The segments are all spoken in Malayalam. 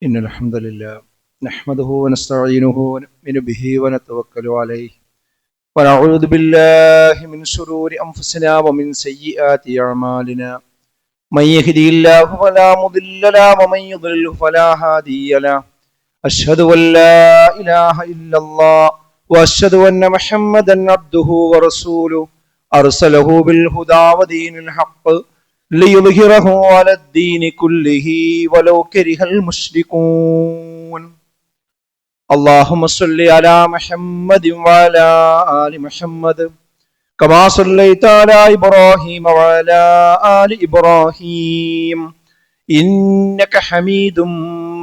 إن الحمد لله نحمده ونستعينه ونؤمن به ونتوكل عليه ونعوذ بالله من شرور أنفسنا ومن سيئات أعمالنا من يهده الله فلا مضل له ومن يضلل فلا هادي له أشهد أن لا إله إلا الله وأشهد أن محمدا عبده ورسوله أرسله بالهدى ودين الحق ليظهره على الدين كله ولو كره المشركون اللهم صل على محمد وعلى آل محمد كما صليت على إبراهيم وعلى آل إبراهيم إنك حميد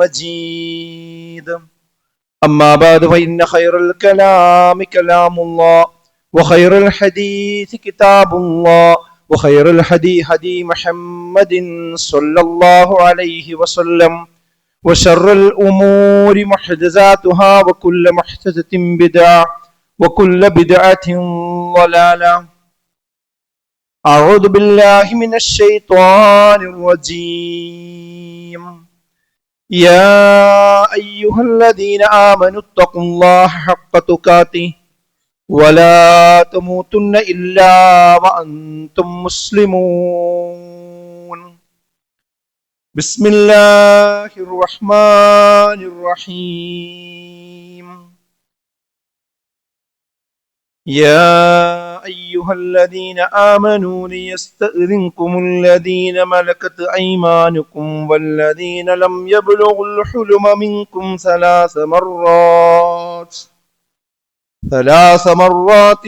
مجيد أما بعد فإن خير الكلام كلام الله وخير الحديث كتاب الله وخير الهدي هدي محمد صلى الله عليه وسلم وشر الأمور محدثاتها وكل محدثة بدعة وكل بدعة ضلالة أعوذ بالله من الشيطان الرجيم يا أيها الذين آمنوا اتقوا الله حق تقاته ولا تموتن إلا وأنتم مسلمون بسم الله الرحمن الرحيم يا أيها الذين آمنوا ليستأذنكم الذين ملكت أيمانكم والذين لم يبلغوا الحلم منكم ثلاث مرات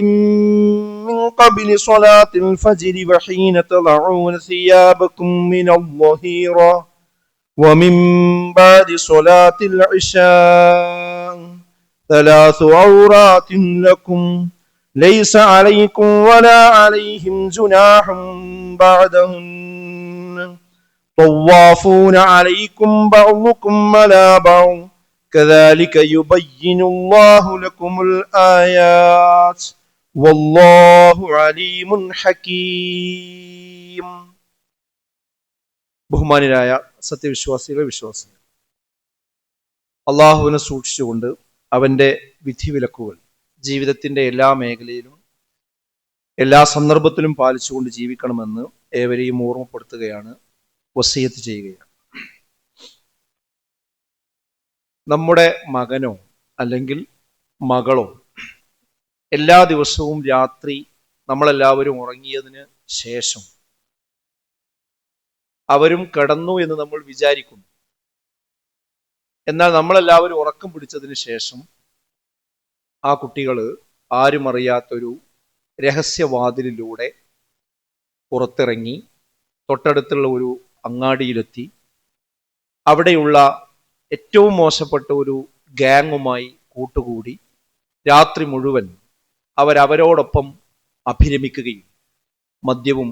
من قبل صلاة الفجر وحين تضعون ثيابكم من الظهيرة ومن بعد صلاة العشاء 3 عورات لكم ليس عليكم ولا عليهم جناح بعدهن طوافون عليكم بعضكم على بعض كذلك يبين الله لكم الآيات والله عليم حكيم. ബഹുമാന്യരായ സത്യവിശ്വാസികളെ വിശ്വാസികൾ, അള്ളാഹുവിനെ സൂക്ഷിച്ചുകൊണ്ട് അവന്റെ വിധിവിലക്കുകൾ ജീവിതത്തിന്റെ എല്ലാ മേഖലയിലും എല്ലാ സന്ദർഭത്തിലും പാലിച്ചുകൊണ്ട് ജീവിക്കണമെന്ന് ഏവരെയും ഓർമ്മപ്പെടുത്തുകയാണ്, വസിയത്ത് ചെയ്യുകയാണ്. നമ്മുടെ മകനോ അല്ലെങ്കിൽ മകളോ എല്ലാ ദിവസവും രാത്രി നമ്മളെല്ലാവരും ഉറങ്ങിയതിന് ശേഷം അവരും കിടന്നു എന്ന് നമ്മൾ വിചാരിക്കുന്നു. എന്നാൽ നമ്മളെല്ലാവരും ഉറക്കം പിടിച്ചതിന് ശേഷം ആ കുട്ടികൾ ആരും അറിയാത്തൊരു രഹസ്യവാതിലിലൂടെ പുറത്തിറങ്ങി തൊട്ടടുത്തുള്ള ഒരു അങ്ങാടിയിലെത്തി അവിടെയുള്ള ഏറ്റവും മോശപ്പെട്ട ഒരു ഗാങ്ങുമായി കൂട്ടുകൂടി രാത്രി മുഴുവൻ അവരവരോടൊപ്പം അഭിരമിക്കുകയും മദ്യവും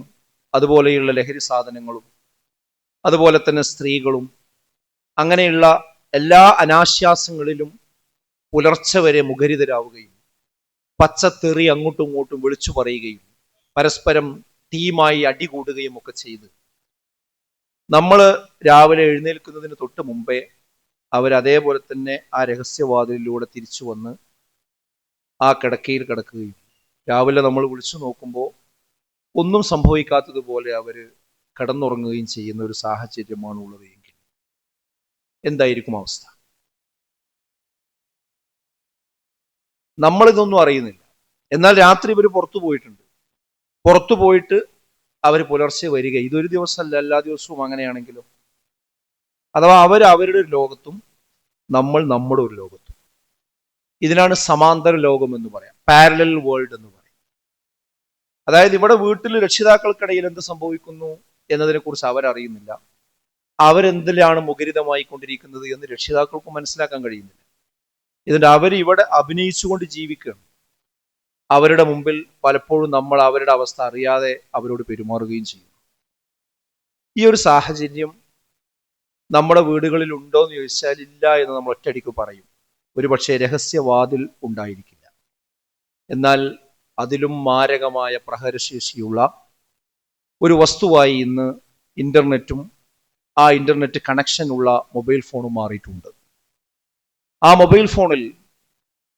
അതുപോലെയുള്ള ലഹരി സാധനങ്ങളും അതുപോലെ തന്നെ സ്ത്രീകളും അങ്ങനെയുള്ള എല്ലാ അനാശാസ്യങ്ങളിലും പുലർച്ചെ വരെ മുഖരിതരാവുകയും പച്ചത്തെറി അങ്ങോട്ടും ഇങ്ങോട്ടും വിളിച്ചു പറയുകയും പരസ്പരം ടീമായി അടികൂടുകയും ഒക്കെ ചെയ്ത് നമ്മൾ രാവിലെ എഴുന്നേൽക്കുന്നതിന് തൊട്ട് മുമ്പേ അവരതേപോലെ തന്നെ ആ രഹസ്യവാതിലിലൂടെ തിരിച്ചു വന്ന് ആ കിടക്കയിൽ കിടക്കുകയും രാവിലെ നമ്മൾ വിളിച്ചു നോക്കുമ്പോൾ ഒന്നും സംഭവിക്കാത്തതുപോലെ അവർ കിടന്നുറങ്ങുകയും ചെയ്യുന്ന ഒരു സാഹചര്യമാണ് ഉള്ളത് എങ്കിൽ എന്തായിരിക്കും അവസ്ഥ? നമ്മളിതൊന്നും അറിയുന്നില്ല. എന്നാൽ രാത്രി ഇവർ പുറത്തു പോയിട്ടുണ്ട്. പുറത്തു പോയിട്ട് അവർ പുലർച്ചെ വരിക. ഇതൊരു ദിവസമല്ല, എല്ലാ ദിവസവും അങ്ങനെയാണെങ്കിലോ? അഥവാ അവരുടെ ഒരു ലോകത്തും നമ്മൾ നമ്മുടെ ഒരു ലോകത്തും. ഇതിനാണ് സമാന്തര ലോകം എന്ന് പറയാം, പാരലൽ വേൾഡ് എന്ന് പറയും. അതായത് ഇവിടെ വീട്ടിൽ രക്ഷിതാക്കൾക്കിടയിൽ എന്ത് സംഭവിക്കുന്നു എന്നതിനെ കുറിച്ച് അവരറിയുന്നില്ല. അവരെന്തിലാണ് മുഖരിതമായി കൊണ്ടിരിക്കുന്നത് എന്ന് രക്ഷിതാക്കൾക്ക് മനസ്സിലാക്കാൻ കഴിയുന്നില്ല. ഇതിന്റെ ഇവിടെ അഭിനയിച്ചുകൊണ്ട് ജീവിക്കുകയാണ്. അവരുടെ മുമ്പിൽ പലപ്പോഴും നമ്മൾ അവരുടെ അവസ്ഥ അറിയാതെ അവരോട് പെരുമാറുകയും ചെയ്യുന്നു. ഈ ഒരു സാഹചര്യം നമ്മുടെ വീടുകളിൽ ഉണ്ടോ എന്ന് ചോദിച്ചാൽ ഇല്ല എന്ന് നമ്മൾ ഒറ്റയടിക്ക് പറയും. ഒരുപക്ഷെ രഹസ്യവാതിൽ ഉണ്ടായിരിക്കില്ല. എന്നാൽ അതിലും മാരകമായ പ്രഹരശേഷിയുള്ള ഒരു വസ്തുവായി ഇന്ന് ഇന്റർനെറ്റും ആ ഇന്റർനെറ്റ് കണക്ഷൻ ഉള്ള മൊബൈൽ ഫോണും മാറിയിട്ടുണ്ട്. ആ മൊബൈൽ ഫോണിൽ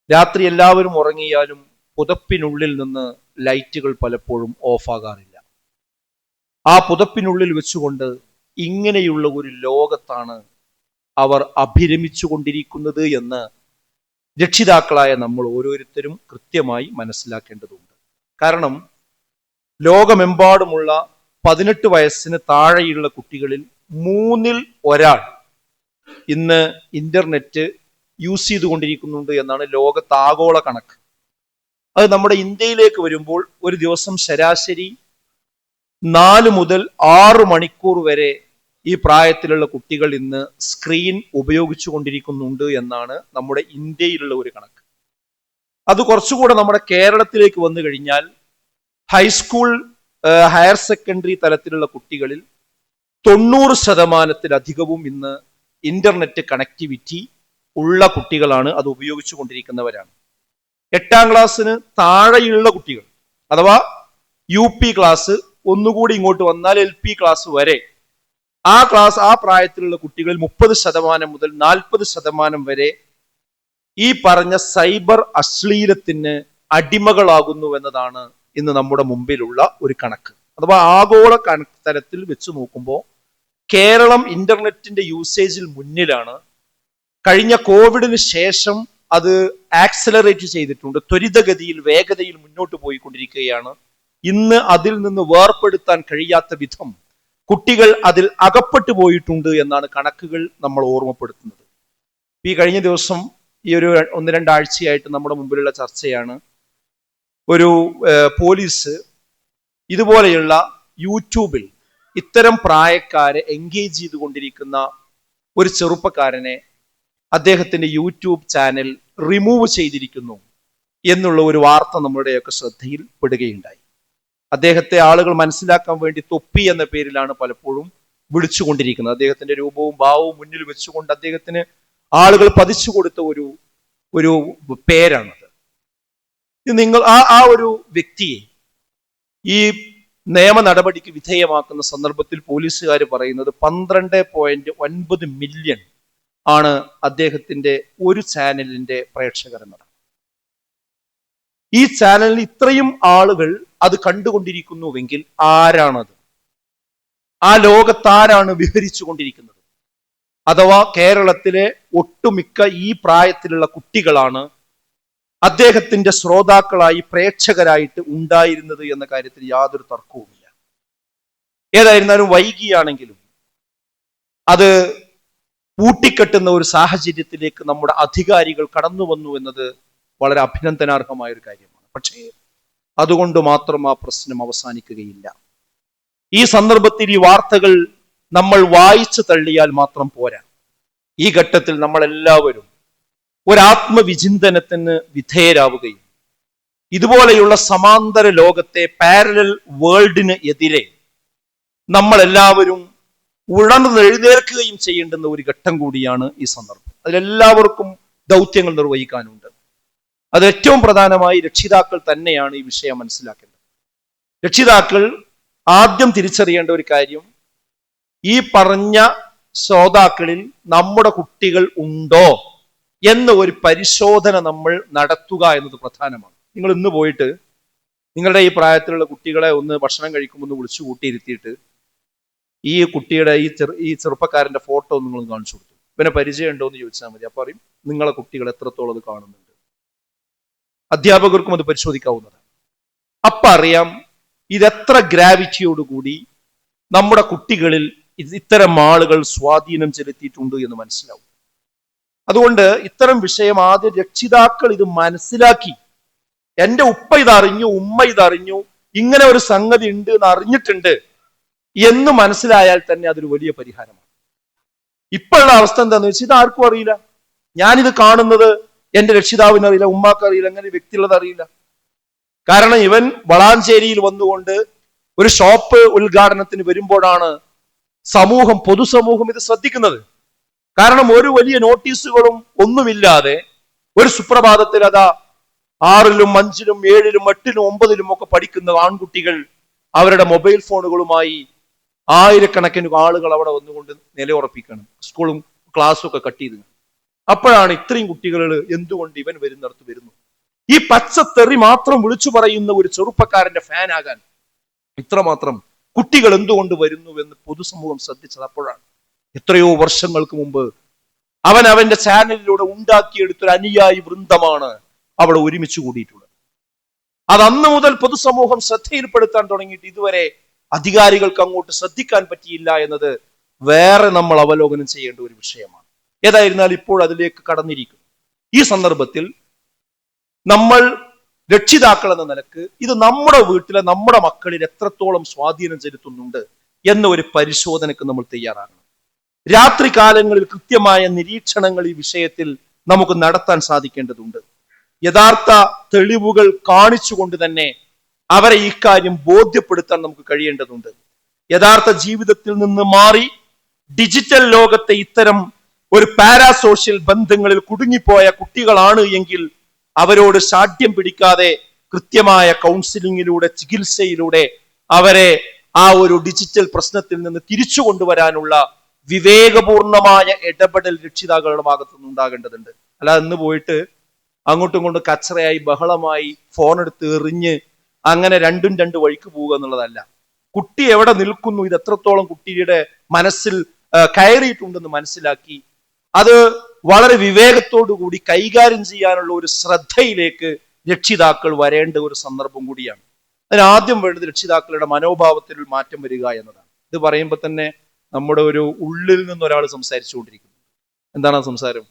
രാത്രി എല്ലാവരും ഉറങ്ങിയാലും പുതപ്പിനുള്ളിൽ നിന്ന് ലൈറ്റുകൾ പലപ്പോഴും ഓഫാകാറില്ല. ആ പുതപ്പിനുള്ളിൽ വെച്ചുകൊണ്ട് ഇങ്ങനെയുള്ള ഒരു ലോകത്താണ് അവർ അഭിരമിച്ചു കൊണ്ടിരിക്കുന്നത് എന്ന് രക്ഷിതാക്കളായ നമ്മൾ ഓരോരുത്തരും കൃത്യമായി മനസ്സിലാക്കേണ്ടതുണ്ട്. കാരണം ലോകമെമ്പാടുമുള്ള 18 വയസ്സിന് താഴെയുള്ള കുട്ടികളിൽ 3-ൽ 1 ഇന്ന് ഇന്റർനെറ്റ് യൂസ് ചെയ്തുകൊണ്ടിരിക്കുന്നുണ്ട് എന്നാണ് ലോകത്താഗോള കണക്ക്. അത് നമ്മുടെ ഇന്ത്യയിലേക്ക് വരുമ്പോൾ ഒരു ദിവസം ശരാശരി 4 മുതൽ 6 മണിക്കൂർ വരെ ഈ പ്രായത്തിലുള്ള കുട്ടികൾ ഇന്ന് സ്ക്രീൻ ഉപയോഗിച്ചു കൊണ്ടിരിക്കുന്നുണ്ട് എന്നാണ് നമ്മുടെ ഇന്ത്യയിലുള്ള ഒരു കണക്ക്. അത് കുറച്ചുകൂടെ നമ്മുടെ കേരളത്തിലേക്ക് വന്നു കഴിഞ്ഞാൽ ഹൈസ്കൂൾ, ഹയർ സെക്കൻഡറി തലത്തിലുള്ള കുട്ടികളിൽ 90% ഇന്ന് ഇന്റർനെറ്റ് കണക്ടിവിറ്റി ഉള്ള കുട്ടികളാണ്, അത് ഉപയോഗിച്ചു കൊണ്ടിരിക്കുന്നവരാണ്. 8ാം ക്ലാസ്സിന് താഴെയുള്ള കുട്ടികൾ അഥവാ UP ക്ലാസ്, ഒന്നുകൂടി ഇങ്ങോട്ട് വന്നാൽ LP ക്ലാസ് വരെ ആ പ്രായത്തിലുള്ള കുട്ടികളിൽ 30% മുതൽ 40% വരെ ഈ പറഞ്ഞ സൈബർ അശ്ലീലത്തിന് അടിമകളാകുന്നു എന്നതാണ് ഇന്ന് നമ്മുടെ മുമ്പിലുള്ള ഒരു കണക്ക്. അഥവാ ആഗോള കണക്ക് തലത്തിൽ വെച്ച് നോക്കുമ്പോൾ കേരളം ഇന്റർനെറ്റിന്റെ യൂസേജിൽ മുന്നിലാണ്. കഴിഞ്ഞ കോവിഡിന് ശേഷം അത് ആക്സലറേറ്റ് ചെയ്തിട്ടുണ്ട്, ത്വരിതഗതിയിൽ വേഗതയിൽ മുന്നോട്ട് പോയിക്കൊണ്ടിരിക്കുകയാണ്. ഇന്ന് അതിൽ നിന്ന് വേർപെടുത്താൻ കഴിയാത്ത വിധം കുട്ടികൾ അതിൽ അകപ്പെട്ടു പോയിട്ടുണ്ട് എന്നാണ് കണക്കുകൾ നമ്മൾ ഓർമ്മപ്പെടുത്തുന്നത്. ഈ കഴിഞ്ഞ ദിവസം ഈ ഒരു 1-2 ആഴ്ചയായിട്ട് നമ്മുടെ മുമ്പിലുള്ള ചർച്ചയാണ്, ഒരു പോലീസ് ഇതുപോലെയുള്ള യൂട്യൂബിൽ ഇത്തരം പ്രായക്കാരെ എൻഗേജ് ചെയ്തുകൊണ്ടിരിക്കുന്ന ഒരു ചെറുപ്പക്കാരനെ അദ്ദേഹത്തിന്റെ യൂട്യൂബ് ചാനൽ റിമൂവ് ചെയ്തിരിക്കുന്നു എന്നുള്ള ഒരു വാർത്ത നമ്മുടെയൊക്കെ ശ്രദ്ധയിൽ പെടുകയുണ്ടായി. അദ്ദേഹത്തെ ആളുകൾ മനസ്സിലാക്കാൻ വേണ്ടി തൊപ്പി എന്ന പേരിലാണ് പലപ്പോഴും വിളിച്ചുകൊണ്ടിരിക്കുന്നത്. അദ്ദേഹത്തിന്റെ രൂപവും ഭാവവും മുന്നിൽ വെച്ചുകൊണ്ട് അദ്ദേഹത്തിന് ആളുകൾ പതിച്ചു കൊടുത്ത ഒരു പേരാണത്. നിങ്ങൾ ആ ഒരു വ്യക്തിയെ ഈ നിയമ നടപടിക്ക് വിധേയമാക്കുന്ന സന്ദർഭത്തിൽ പോലീസുകാർ പറയുന്നത് 12.9 മില്യൺ ആണ് അദ്ദേഹത്തിന്റെ ഒരു ചാനലിന്റെ പ്രേക്ഷകർ എന്നതാണ്. ഈ ചാനലിൽ ഇത്രയും ആളുകൾ അത് കണ്ടുകൊണ്ടിരിക്കുന്നുവെങ്കിൽ ആരാണത്? ആ ലോകത്താരാണ് വിഹരിച്ചു കൊണ്ടിരിക്കുന്നത്? അഥവാ കേരളത്തിലെ ഒട്ടുമിക്ക ഈ പ്രായത്തിലുള്ള കുട്ടികളാണ് അദ്ദേഹത്തിന്റെ ശ്രോതാക്കളായി, പ്രേക്ഷകരായിട്ട് ഉണ്ടായിരുന്നത് എന്ന കാര്യത്തിൽ യാതൊരു തർക്കവുമില്ല. ഏതായിരുന്നാലും വൈകിയാണെങ്കിലും അത് പൂട്ടിക്കെട്ടുന്ന ഒരു സാഹചര്യത്തിലേക്ക് നമ്മുടെ അധികാരികൾ കടന്നു വന്നു എന്നത് വളരെ അഭിനന്ദനാർഹമായ ഒരു കാര്യമാണ്. പക്ഷേ അതുകൊണ്ട് മാത്രം ആ പ്രശ്നം അവസാനിക്കുകയില്ല. ഈ സന്ദർഭത്തിൽ ഈ വാർത്തകൾ നമ്മൾ വായിച്ചു തള്ളിയാൽ മാത്രം പോരാ. ഈ ഘട്ടത്തിൽ നമ്മൾ എല്ലാവരും ഒരാത്മവിചിന്തനത്തിന് വിധേയരാവുകയും ഇതുപോലെയുള്ള സമാന്തര ലോകത്തെ, പാരലൽ വേൾഡിന് എതിരെ നമ്മളെല്ലാവരും ഉണർന്നെഴുന്നേൽക്കുകയും ചെയ്യേണ്ടുന്ന ഒരു ഘട്ടം കൂടിയാണ് ഈ സന്ദർഭം. അതിലെല്ലാവർക്കും ദൗത്യങ്ങൾ നിർവഹിക്കാനുണ്ട്. അത് ഏറ്റവും പ്രധാനമായി രക്ഷിതാക്കൾ തന്നെയാണ് ഈ വിഷയം മനസ്സിലാക്കേണ്ടത്. രക്ഷിതാക്കൾ ആദ്യം തിരിച്ചറിയേണ്ട ഒരു കാര്യം, ഈ പറഞ്ഞ ശ്രോതാക്കളിൽ നമ്മുടെ കുട്ടികൾ ഉണ്ടോ എന്ന ഒരു പരിശോധന നമ്മൾ നടത്തുക എന്നത് പ്രധാനമാണ്. നിങ്ങൾ ഇന്ന് പോയിട്ട് നിങ്ങളുടെ ഈ പ്രായത്തിലുള്ള കുട്ടികളെ ഒന്ന് ഭക്ഷണം കഴിക്കുമ്പോൾ വിളിച്ചു കൂട്ടിയിരുത്തിയിട്ട് ഈ കുട്ടിയുടെ ഈ ചെറുപ്പക്കാരന്റെ ഫോട്ടോ നിങ്ങൾ കാണിച്ചു കൊടുത്തു, ഇവനെ പരിചയം ഉണ്ടോ എന്ന് ചോദിച്ചാൽ മതി. അപ്പൊ അറിയും നിങ്ങളെ കുട്ടികൾ എത്രത്തോളം അത് കാണുന്നുണ്ട്. അധ്യാപകർക്കും അത് പരിശോധിക്കാവുന്നതാണ്. അപ്പൊ അറിയാം ഇതെത്ര ഗ്രാവിറ്റിയോടുകൂടി നമ്മുടെ കുട്ടികളിൽ ഇത്തരം ആളുകൾ സ്വാധീനം ചെലുത്തിയിട്ടുണ്ട് എന്ന് മനസ്സിലാവും. അതുകൊണ്ട് ഇത്തരം വിഷയം ആദ്യം രക്ഷിതാക്കൾ ഇത് മനസ്സിലാക്കി, എൻ്റെ ഉപ്പ ഇതറിഞ്ഞു, ഉമ്മ ഇതറിഞ്ഞു, ഇങ്ങനെ ഒരു സംഗതി ഉണ്ട് എന്ന് അറിഞ്ഞിട്ടുണ്ട് എന്ന് മനസ്സിലായാൽ തന്നെ അതൊരു വലിയ പരിഹാരമാണ്. ഇപ്പോഴുള്ള അവസ്ഥ എന്താന്ന് വെച്ചാൽ ഇത് ആർക്കും അറിയില്ല. ഞാനിത് കാണുന്നത് എൻ്റെ രക്ഷിതാവിന് അറിയില്ല, ഉമ്മാക്ക് അറിയില്ല, അങ്ങനെ വ്യക്തിയുള്ളത് അറിയില്ല. കാരണം ഇവൻ വളാഞ്ചേരിയിൽ വന്നുകൊണ്ട് ഒരു ഷോപ്പ് ഉദ്ഘാടനത്തിന് വരുമ്പോഴാണ് പൊതുസമൂഹം ഇത് ശ്രദ്ധിക്കുന്നത്. കാരണം ഒരു വലിയ നോട്ടീസുകളും ഒന്നുമില്ലാതെ ഒരു സുപ്രഭാതത്തിൽ അതാ 6ലും 5ലും 7ലും 8ലും 9ലും ഒക്കെ പഠിക്കുന്ന ആൺകുട്ടികൾ അവരുടെ മൊബൈൽ ഫോണുകളുമായി ആയിരക്കണക്കിന് ആളുകൾ അവിടെ വന്നുകൊണ്ട് നിലയുറപ്പിക്കണം, സ്കൂളും ക്ലാസ്സും ഒക്കെ കട്ട് ചെയ്ത്. അപ്പോഴാണ് ഇത്രയും കുട്ടികൾ എന്തുകൊണ്ട് ഇവൻ വരുന്നിടത്ത് വരുന്നു, ഈ പച്ചത്തെറി മാത്രം വിളിച്ചു പറയുന്ന ഒരു ചെറുപ്പക്കാരന്റെ ഫാനാകാൻ ഇത്രമാത്രം കുട്ടികൾ എന്തുകൊണ്ട് വരുന്നുവെന്ന് പൊതുസമൂഹം ശ്രദ്ധിച്ചത് അപ്പോഴാണ്. എത്രയോ വർഷങ്ങൾക്ക് മുമ്പ് അവൻ അവന്റെ ചാനലിലൂടെ ഉണ്ടാക്കിയെടുത്തൊരു അനുയായി വൃന്ദമാണ് അവിടെ ഒരുമിച്ച് കൂടിയിട്ടുള്ളത്. അത് അന്ന് മുതൽ പൊതുസമൂഹം ശ്രദ്ധയിൽപ്പെടുത്താൻ തുടങ്ങിയിട്ട് ഇതുവരെ അധികാരികൾക്ക് അങ്ങോട്ട് ശ്രദ്ധിക്കാൻ പറ്റിയില്ല എന്നത് വേറെ നമ്മൾ അവലോകനം ചെയ്യേണ്ട ഒരു വിഷയമാണ്. ഏതായിരുന്നാൽ ഇപ്പോൾ അതിലേക്ക് കടന്നിരിക്കുന്നു. ഈ സന്ദർഭത്തിൽ നമ്മൾ രക്ഷിതാക്കൾ എന്ന നിലക്ക് ഇത് നമ്മുടെ വീട്ടിലെ നമ്മുടെ മക്കളിൽ എത്രത്തോളം സ്വാധീനം ചെലുത്തുന്നുണ്ട് എന്ന ഒരു പരിശോധനയ്ക്ക് നമ്മൾ തയ്യാറാകണം. രാത്രി കാലങ്ങളിൽ കൃത്യമായ നിരീക്ഷണങ്ങൾ ഈ വിഷയത്തിൽ നമുക്ക് നടത്താൻ സാധിക്കേണ്ടതുണ്ട്. യഥാർത്ഥ തെളിവുകൾ കാണിച്ചുകൊണ്ട് തന്നെ അവരെ ഇക്കാര്യം ബോധ്യപ്പെടുത്താൻ നമുക്ക് കഴിയേണ്ടതുണ്ട്. യഥാർത്ഥ ജീവിതത്തിൽ നിന്ന് മാറി ഡിജിറ്റൽ ലോകത്തെ ഇത്തരം ഒരു പാരാസോഷ്യൽ ബന്ധങ്ങളിൽ കുടുങ്ങിപ്പോയ കുട്ടികളാണ് എങ്കിൽ അവരോട് ശാഠ്യം പിടിക്കാതെ കൃത്യമായ കൗൺസിലിങ്ങിലൂടെ, ചികിത്സയിലൂടെ അവരെ ആ ഒരു ഡിജിറ്റൽ പ്രശ്നത്തിൽ നിന്ന് തിരിച്ചു കൊണ്ടുവരാനുള്ള വിവേകപൂർണമായ ഇടപെടൽ രക്ഷിതാക്കളുടെ ഭാഗത്തു നിന്ന് ഉണ്ടാകേണ്ടതുണ്ട്. അല്ലാതെ ഇന്ന് പോയിട്ട് അങ്ങോട്ടും ഇങ്ങോട്ടും കച്ചറയായി ബഹളമായി ഫോൺ എടുത്ത് എറിഞ്ഞ് അങ്ങനെ രണ്ടും രണ്ട് വഴിക്ക് പോവുക എന്നുള്ളതല്ല. കുട്ടി എവിടെ നിൽക്കുന്നു, ഇത് എത്രത്തോളം കുട്ടിയുടെ മനസ്സിൽ കയറിയിട്ടുണ്ടെന്ന് മനസ്സിലാക്കി അത് വളരെ വിവേകത്തോടു കൂടി കൈകാര്യം ചെയ്യാനുള്ള ഒരു ശ്രദ്ധയിലേക്ക് രക്ഷിതാക്കൾ വരേണ്ട ഒരു സന്ദർഭം കൂടിയാണ്. അതിനാദ്യം വേണ്ടത് രക്ഷിതാക്കളുടെ മനോഭാവത്തിൽ മാറ്റം വരിക എന്നതാണ്. ഇത് പറയുമ്പോൾ തന്നെ നമ്മുടെ ഒരു ഉള്ളിൽ നിന്ന് ഒരാൾ സംസാരിച്ചുകൊണ്ടിരിക്കുന്നു. എന്താണ് ആ സംസാരം?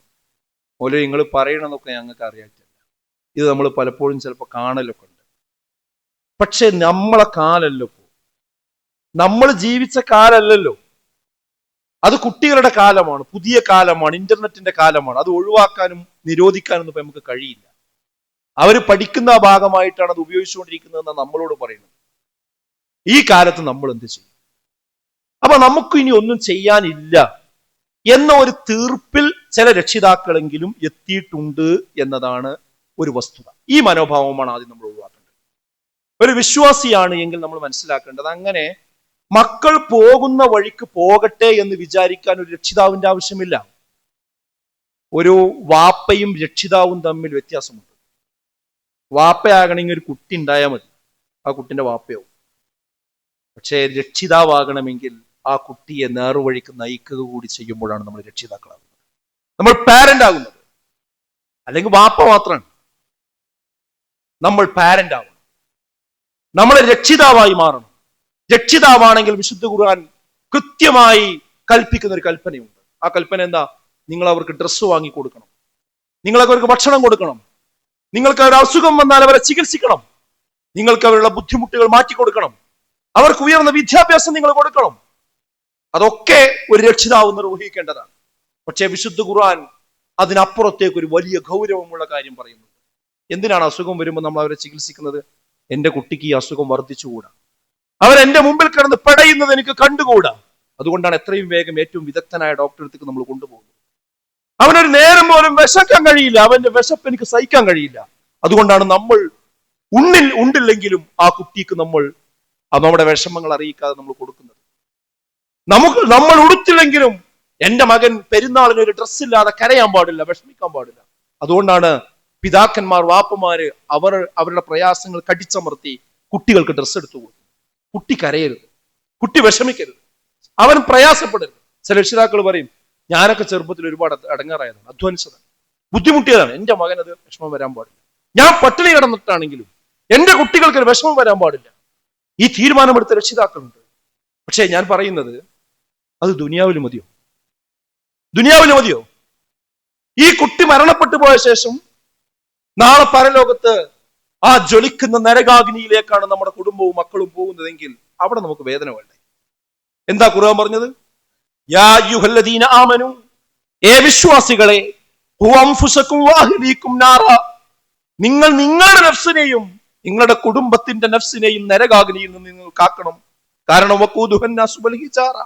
ഓരോ നിങ്ങൾ പറയണമെന്നൊക്കെ ഞങ്ങൾക്ക് അറിയാറ്റില്ല. ഇത് നമ്മൾ പലപ്പോഴും ചിലപ്പോൾ കാണലൊക്കെ ഉണ്ട്. പക്ഷെ നമ്മളെ കാലല്ലോ, നമ്മൾ ജീവിച്ച കാലല്ലല്ലോ, അത് കുട്ടികളുടെ കാലമാണ്, പുതിയ കാലമാണ്, ഇന്റർനെറ്റിന്റെ കാലമാണ്. അത് ഒഴിവാക്കാനും നിരോധിക്കാനൊന്നും ഇപ്പൊ നമുക്ക് കഴിയില്ല. അവർ പഠിക്കുന്ന ഭാഗമായിട്ടാണ് അത് ഉപയോഗിച്ചുകൊണ്ടിരിക്കുന്നതെന്ന് നമ്മളോട് പറയുന്നത്. ഈ കാലത്ത് നമ്മൾ എന്ത് ചെയ്യും? അപ്പൊ നമുക്ക് ഇനി ഒന്നും ചെയ്യാനില്ല എന്ന ഒരു തീർപ്പിൽ ചില രക്ഷിതാക്കളെങ്കിലും എത്തിയിട്ടുണ്ട് എന്നതാണ് ഒരു വസ്തുത. ഈ മനോഭാവമാണ് ആദ്യം നമ്മൾ ഒഴിവാക്കേണ്ടത്. ഒരു വിശ്വാസിയാണ് എങ്കിൽ നമ്മൾ മനസ്സിലാക്കേണ്ടത് അങ്ങനെ മക്കൾ പോകുന്ന വഴിക്ക് പോകട്ടെ എന്ന് വിചാരിക്കാൻ ഒരു രക്ഷിതാവിന്റെ ആവശ്യമില്ല. ഒരു വാപ്പയും രക്ഷിതാവും തമ്മിൽ വ്യത്യാസമുണ്ട്. വാപ്പയാകണമെങ്കിൽ ഒരു കുട്ടി ഉണ്ടായാൽ മതി, ആ കുട്ടിന്റെ വാപ്പയാവും. പക്ഷേ രക്ഷിതാവാകണമെങ്കിൽ ആ കുട്ടിയെ നേർവഴിക്ക് നയിക്കുക കൂടി ചെയ്യുമ്പോഴാണ് നമ്മൾ രക്ഷിതാക്കളാകുന്നത്, നമ്മൾ പാരന്റ് ആകുന്നത്. അല്ലെങ്കിൽ വാപ്പ മാത്രമാണ്, നമ്മൾ പാരന്റ് ആവണം, നമ്മൾ രക്ഷിതാവായി മാറണം. രക്ഷിതാവാണെങ്കിൽ വിശുദ്ധ ഖുർആൻ കൃത്യമായി കൽപ്പിക്കുന്ന ഒരു കൽപ്പനയുണ്ട്. ആ കൽപ്പന എന്താ? നിങ്ങൾ അവർക്ക് ഡ്രസ്സ് വാങ്ങി കൊടുക്കണം, നിങ്ങൾക്ക് അവർക്ക് ഭക്ഷണം കൊടുക്കണം, നിങ്ങൾക്ക് അവരുടെ അസുഖം വന്നാൽ അവരെ ചികിത്സിക്കണം, നിങ്ങൾക്ക് അവരുടെ ബുദ്ധിമുട്ടുകൾ മാറ്റിക്കൊടുക്കണം, അവർക്ക് ഉയർന്ന വിദ്യാഭ്യാസം നിങ്ങൾ കൊടുക്കണം. അതൊക്കെ ഒരു രക്ഷിതാവ് നിർവഹിക്കേണ്ടതാണ്. പക്ഷേ വിശുദ്ധ ഖുർആൻ അതിനപ്പുറത്തേക്ക് ഒരു വലിയ ഗൗരവമുള്ള കാര്യം പറയുന്നുണ്ട്. എന്തിനാണ് അസുഖം വരുമ്പോൾ നമ്മൾ അവരെ ചികിത്സിക്കുന്നത്? എന്റെ കുട്ടിക്ക് ഈ അസുഖം വർദ്ധിച്ചുകൂടാ, അവരെന്റെ മുമ്പിൽ കിടന്ന് പെടയുന്നത് എനിക്ക് കണ്ടുകൂടാ. അതുകൊണ്ടാണ് എത്രയും വേഗം ഏറ്റവും വിദഗ്ധനായ ഡോക്ടറെ അടുത്തേക്ക് നമ്മൾ കൊണ്ടുപോകുന്നത്. അവനൊരു നേരം പോലും വിശക്കാൻ കഴിയില്ല, അവന്റെ വിശപ്പ് എനിക്ക് സഹിക്കാൻ കഴിയില്ല. അതുകൊണ്ടാണ് നമ്മൾ ഉണ്ടില്ലെങ്കിലും ആ കുട്ടിക്ക് നമ്മൾ നമ്മുടെ വിഷമങ്ങൾ അറിയിക്കാതെ നമ്മൾ കൊടുക്കുന്നത്. നമ്മൾ ഉടുത്തില്ലെങ്കിലും എന്റെ മകൻ പെരുന്നാളിന് ഒരു ഡ്രസ്സ് ഇല്ലാതെ കരയാൻ പാടില്ല, വിഷമിക്കാൻ പാടില്ല. അതുകൊണ്ടാണ് പിതാക്കന്മാർ, വാപ്പമാര് അവരുടെ പ്രയാസങ്ങൾ കടിച്ചമർത്തി കുട്ടികൾക്ക് ഡ്രസ്സ് എടുത്തു കൊടുക്കും. കുട്ടി കരയരുത്, കുട്ടി വിഷമിക്കരുത്, അവൻ പ്രയാസപ്പെടരുത്. ചില രക്ഷിതാക്കൾ പറയും, ഞാനൊക്കെ ചെറുപ്പത്തിൽ ഒരുപാട് അടങ്ങാറായതാണ്, അധ്വാനിച്ചതാണ്, ബുദ്ധിമുട്ടിയതാണ്, എന്റെ മകൻ അത് വിഷമം വരാൻ പാടില്ല. ഞാൻ പട്ടിണി കിടന്നിട്ടാണെങ്കിലും എന്റെ കുട്ടികൾക്ക് വിഷമം വരാൻ പാടില്ല. ഈ തീരുമാനമെടുത്ത രക്ഷിതാക്കളുണ്ട്. പക്ഷേ ഞാൻ പറയുന്നത്, അത് ദുനിയാവിൽ മതിയോ? ദുനിയാവിൽ മതിയോ? ഈ കുട്ടി മരണപ്പെട്ടു പോയ ശേഷം നാളെ പരലോകത്ത് ആ ജ്വലിക്കുന്ന നരകാഗ്നിയിലേക്കാണ് നമ്മുടെ കുടുംബവും മക്കളും പോകുന്നതെങ്കിൽ അവിടെ നമുക്ക് വേദന വേണ്ടേ? എന്താ ഖുർആൻ പറഞ്ഞത്? യാ അയ്യുഹല്ലദീന ആമനു, ഏ വിശ്വാസികളെ, ഖു അൻഫുസകും വഅഹ്ലീകും നാറ, നിങ്ങൾ നിങ്ങളുടെ നഫ്സിനെയും നിങ്ങളുടെ കുടുംബത്തിന്റെ നഫ്സിനെയും നരകാഗ്നിയിൽ നിന്ന് നിങ്ങൾ കാക്കണം. കാരണം വഖൂദുഹൻ നാസു വൽ ഹിജാറ,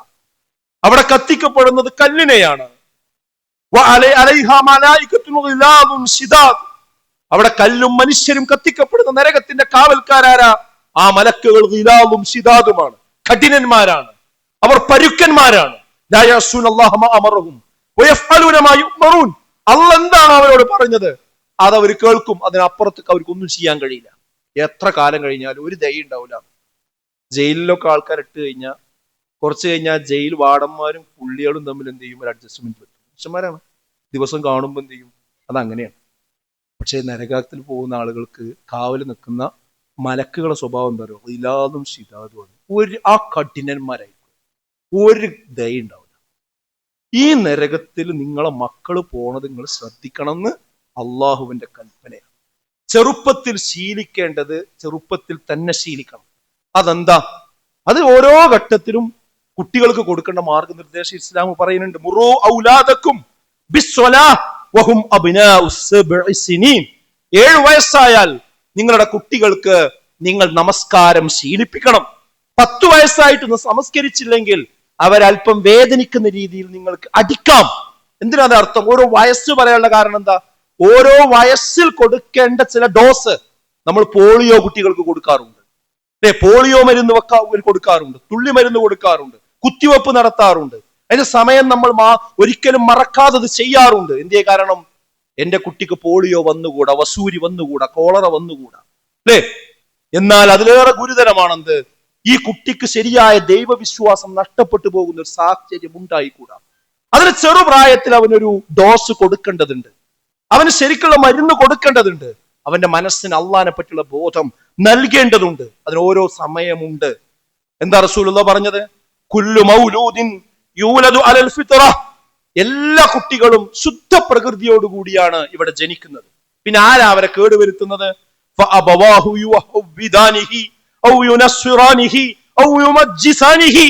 അവിടെ കത്തിക്കപ്പെടുന്നത് കല്ലിനെയാണ്. വഅലൈഹാ മലായികത്തുൻ ഗിലാദുൻ ശിദാദ്, അവിടെ കല്ലും മനുഷ്യരും കത്തിക്കപ്പെടുന്ന നരകത്തിന്റെ കാവൽക്കാരാരാ? ആ മലക്കുകൾ ഗിലാദും ശിദാദുമാണ്, കഠിനന്മാരാണ്. അവർ പരുക്കന്മാരാണ്. അള്ളാഹ് എന്താണ് അവരോട് പറഞ്ഞത് അത് അവർ കേൾക്കും, അതിനപ്പുറത്തേക്ക് അവർക്കൊന്നും ചെയ്യാൻ കഴിയില്ല. എത്ര കാലം കഴിഞ്ഞാലും ഒരു ദയ ഉണ്ടാവില്ല. ജയിലിലൊക്കെ ആൾക്കാർ ഇട്ട് കഴിഞ്ഞാൽ കുറച്ച് കഴിഞ്ഞാൽ ജയിൽ വാർഡന്മാരും പുള്ളികളും തമ്മിൽ എന്ത് ചെയ്യും, ഒരു അഡ്ജസ്റ്റ്മെന്റ് പറ്റും. മനുഷ്യന്മാരാണ്, ദിവസം കാണുമ്പോൾ എന്ത് ചെയ്യും, അതങ്ങനെയാണ്. പക്ഷേ നരകത്തിൽ പോകുന്ന ആളുകൾക്ക് കാവൽ നിൽക്കുന്ന മലക്കുകളുടെ സ്വഭാവം എന്താ പറയുക, ഇലാതും ശിതാതുമാണ്. ആ കഠിനന്മാരായിരിക്കും, ഒരു ദയ ഉണ്ടാവില്ല. ഈ നരകത്തിൽ നിങ്ങളെ മക്കൾ പോണത് നിങ്ങൾ ശ്രദ്ധിക്കണം എന്ന് അള്ളാഹുവിന്റെ കൽപ്പനയാണ്. ചെറുപ്പത്തിൽ ശീലിക്കേണ്ടത് ചെറുപ്പത്തിൽ തന്നെ ശീലിക്കണം. അതെന്താ? അത് ഓരോ ഘട്ടത്തിലും കുട്ടികൾക്ക് കൊടുക്കേണ്ട മാർഗനിർദ്ദേശം ഇസ്ലാം പറയുന്നുണ്ട്. മുറൂ ഔലാദക്കും ബിസ്സലാഹ് വഹും അബ്നാഉ സബ്ഇ സിനീൻ. 7 വയസ്സായാൽ നിങ്ങളുടെ കുട്ടികൾക്ക് നിങ്ങൾ നമസ്കാരം ശീലിപ്പിക്കണം. 10 വയസ്സായിട്ടൊന്ന് നമസ്കരിച്ചില്ലെങ്കിൽ അവരല്പം വേദനിക്കുന്ന രീതിയിൽ നിങ്ങൾക്ക് അടിക്കാം. എന്തിനാ അർത്ഥം? ഓരോ വയസ്സ് പറയാനുള്ള കാരണം എന്താ? ഓരോ വയസ്സിൽ കൊടുക്കേണ്ട ചില ഡോസ് നമ്മൾ പോളിയോ കുട്ടികൾക്ക് കൊടുക്കാറുണ്ട്, പോളിയോ മരുന്ന് കൊടുക്കാറുണ്ട്, തുള്ളി മരുന്ന് കൊടുക്കാറുണ്ട്, കുത്തിവെപ്പ് നടത്താറുണ്ട്. അതിന്റെ സമയം നമ്മൾ ഒരിക്കലും മറക്കാതെ ചെയ്യാറുണ്ട്. എന്തേ കാരണം? എന്റെ കുട്ടിക്ക് പോളിയോ വന്നുകൂടാ, വസൂരി വന്നുകൂടാ, കോളറ വന്നുകൂടാ, അല്ലേ? എന്നാൽ അതിലേറെ ഗുരുതരമാണെന്ത്? ഈ കുട്ടിക്ക് ശരിയായ ദൈവവിശ്വാസം നഷ്ടപ്പെട്ടു പോകുന്ന ഒരു സാഹചര്യം ഉണ്ടായിക്കൂടാ. അതിന് ചെറുപ്രായത്തിൽ അവനൊരു ഡോസ് കൊടുക്കേണ്ടതുണ്ട്, അവന് ശരിക്കുള്ള മരുന്ന് കൊടുക്കേണ്ടതുണ്ട്, അവന്റെ മനസ്സിന് അള്ളാഹിനെ പറ്റിയുള്ള ബോധം നൽകേണ്ടതുണ്ട്. അതിന് ഓരോ സമയമുണ്ട്. എന്താ റസൂലുള്ളാഹി പറഞ്ഞത്? കുല്ലു മൗലൂദിൻ യൂലദു അലൽ ഫിത്ര. എല്ലാ കുട്ടികളും ശുദ്ധ പ്രകൃതിയോടുകൂടിയാണ് ഇവിടെ ജനിക്കുന്നത്. പിന്നെ ആരാ അവരെ കേടുവരുത്തുന്നത്? ഫഅബവാഹു യുഹവ്വിദാനിഹി ഔ യുനസ്സിറാനിഹി ഔ യുമജ്ജിസാനിഹി.